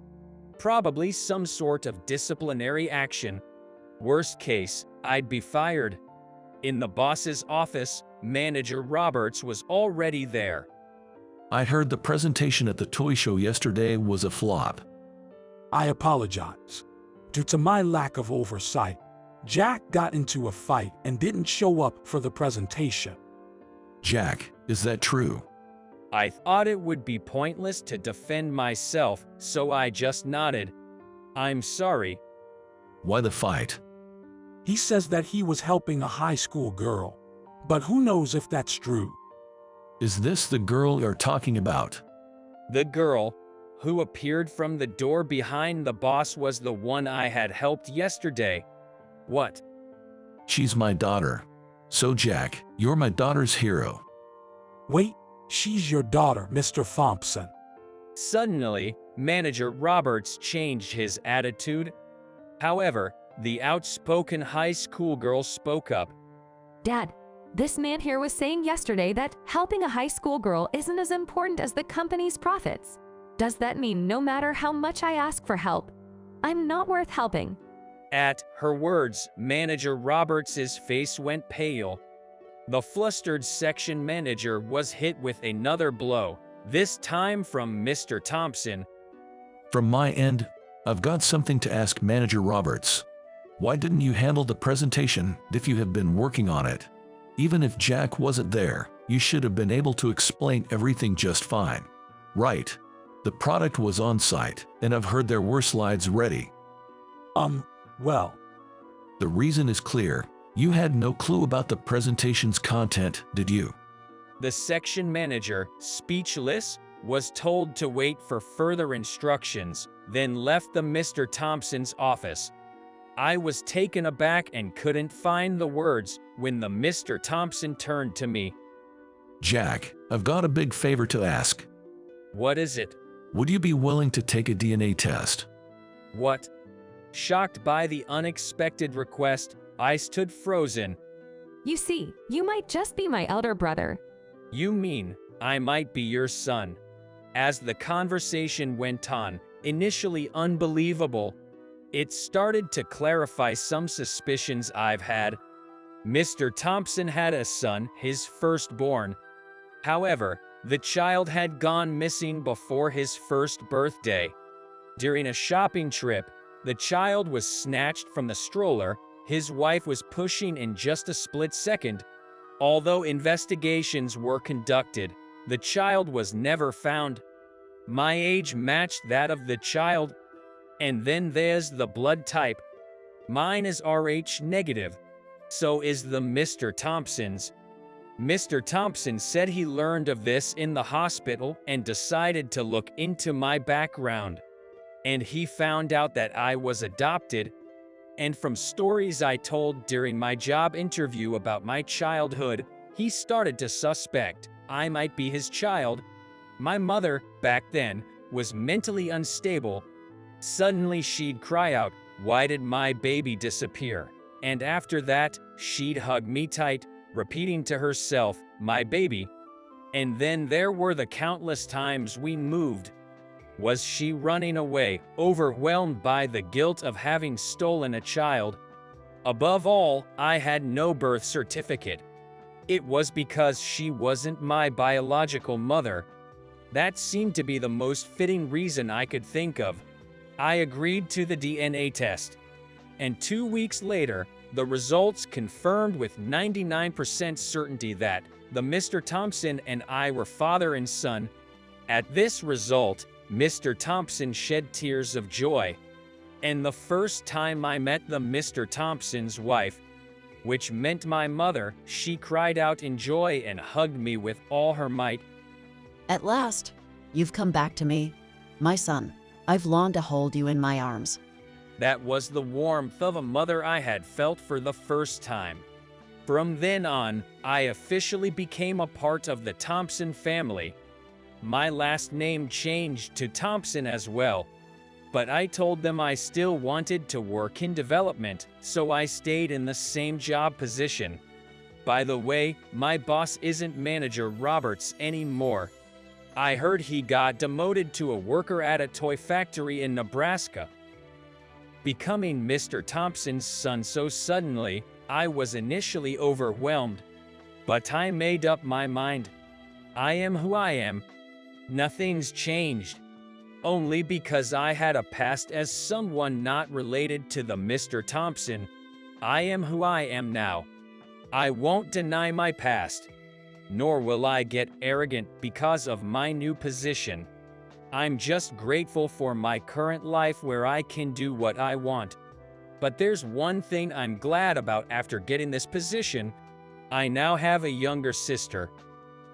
Probably some sort of disciplinary action. Worst case, I'd be fired. In the boss's office, Manager Roberts was already there. I heard the presentation at the toy show yesterday was a flop. I apologize. Due to my lack of oversight, Jack got into a fight and didn't show up for the presentation. Jack, is that true? I thought it would be pointless to defend myself, so I just nodded. I'm sorry. Why the fight? He says that he was helping a high school girl, but who knows if that's true. Is this the girl you're talking about? The girl, who appeared from the door behind the boss, was the one I had helped yesterday. What? She's my daughter. So Jack, you're my daughter's hero. Wait, she's your daughter, Mr. Thompson. Suddenly, Manager Roberts changed his attitude. However, the outspoken high school girl spoke up. Dad, this man here was saying yesterday that helping a high school girl isn't as important as the company's profits. Does that mean no matter how much I ask for help, I'm not worth helping? At her words, Manager Roberts' face went pale. The flustered section manager was hit with another blow, this time from Mr. Thompson. From my end, I've got something to ask Manager Roberts. Why didn't you handle the presentation if you have been working on it? Even if Jack wasn't there, you should have been able to explain everything just fine. Right. The product was on site, and I've heard there were slides ready. Well, The reason is clear. You had no clue about the presentation's content, did you? The section manager, speechless, was told to wait for further instructions, then left the Mr. Thompson's office. I was taken aback and couldn't find the words when the Mr. Thompson turned to me. Jack, I've got a big favor to ask. What is it? Would you be willing to take a DNA test? What? Shocked by the unexpected request, I stood frozen. You see, you might just be my elder brother. You mean I might be your son? As the conversation went on, initially unbelievable, it started to clarify some suspicions I've had. Mr. Thompson had a son, his firstborn. However, the child had gone missing before his first birthday. During a shopping trip, the child was snatched from the stroller his wife was pushing in just a split second. Although investigations were conducted, the child was never found. My age matched that of the child. And then there's the blood type. Mine is Rh negative. So is the Mr. Thompson's. Mr. Thompson said he learned of this in the hospital and decided to look into my background. And he found out that I was adopted. And from stories I told during my job interview about my childhood, he started to suspect I might be his child. My mother, back then, was mentally unstable. Suddenly she'd cry out, "Why did my baby disappear?" And after that, she'd hug me tight, repeating to herself, "My baby." And then there were the countless times we moved. Was she running away, overwhelmed by the guilt of having stolen a child? Above all, I had no birth certificate. It was because she wasn't my biological mother. That seemed to be the most fitting reason I could think of. I agreed to the DNA test. And 2 weeks later, the results confirmed with 99% certainty that the Mr. Thompson and I were father and son. At this result, Mr. Thompson shed tears of joy. And the first time I met the Mr. Thompson's wife, which meant my mother, she cried out in joy and hugged me with all her might. At last, you've come back to me, my son. I've longed to hold you in my arms. That was the warmth of a mother I had felt for the first time. From then on, I officially became a part of the Thompson family. My last name changed to Thompson as well. But I told them I still wanted to work in development, so I stayed in the same job position. By the way, my boss isn't Manager Roberts anymore. I heard he got demoted to a worker at a toy factory in Nebraska. Becoming Mr. Thompson's son so suddenly, I was initially overwhelmed. But I made up my mind. I am who I am. Nothing's changed. Only because I had a past as someone not related to the Mr. Thompson. I am who I am now. I won't deny my past. Nor will I get arrogant because of my new position. I'm just grateful for my current life where I can do what I want. But there's one thing I'm glad about after getting this position. I now have a younger sister.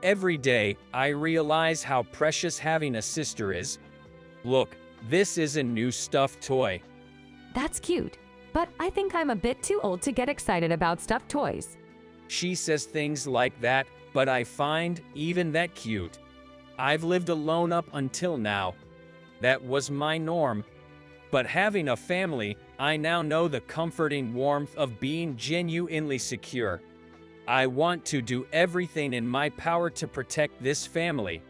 Every day, I realize how precious having a sister is. Look, this is a new stuffed toy. That's cute, but I think I'm a bit too old to get excited about stuffed toys. She says things like that, but I find even that cute. I've lived alone up until now. That was my norm. But having a family, I now know the comforting warmth of being genuinely secure. I want to do everything in my power to protect this family.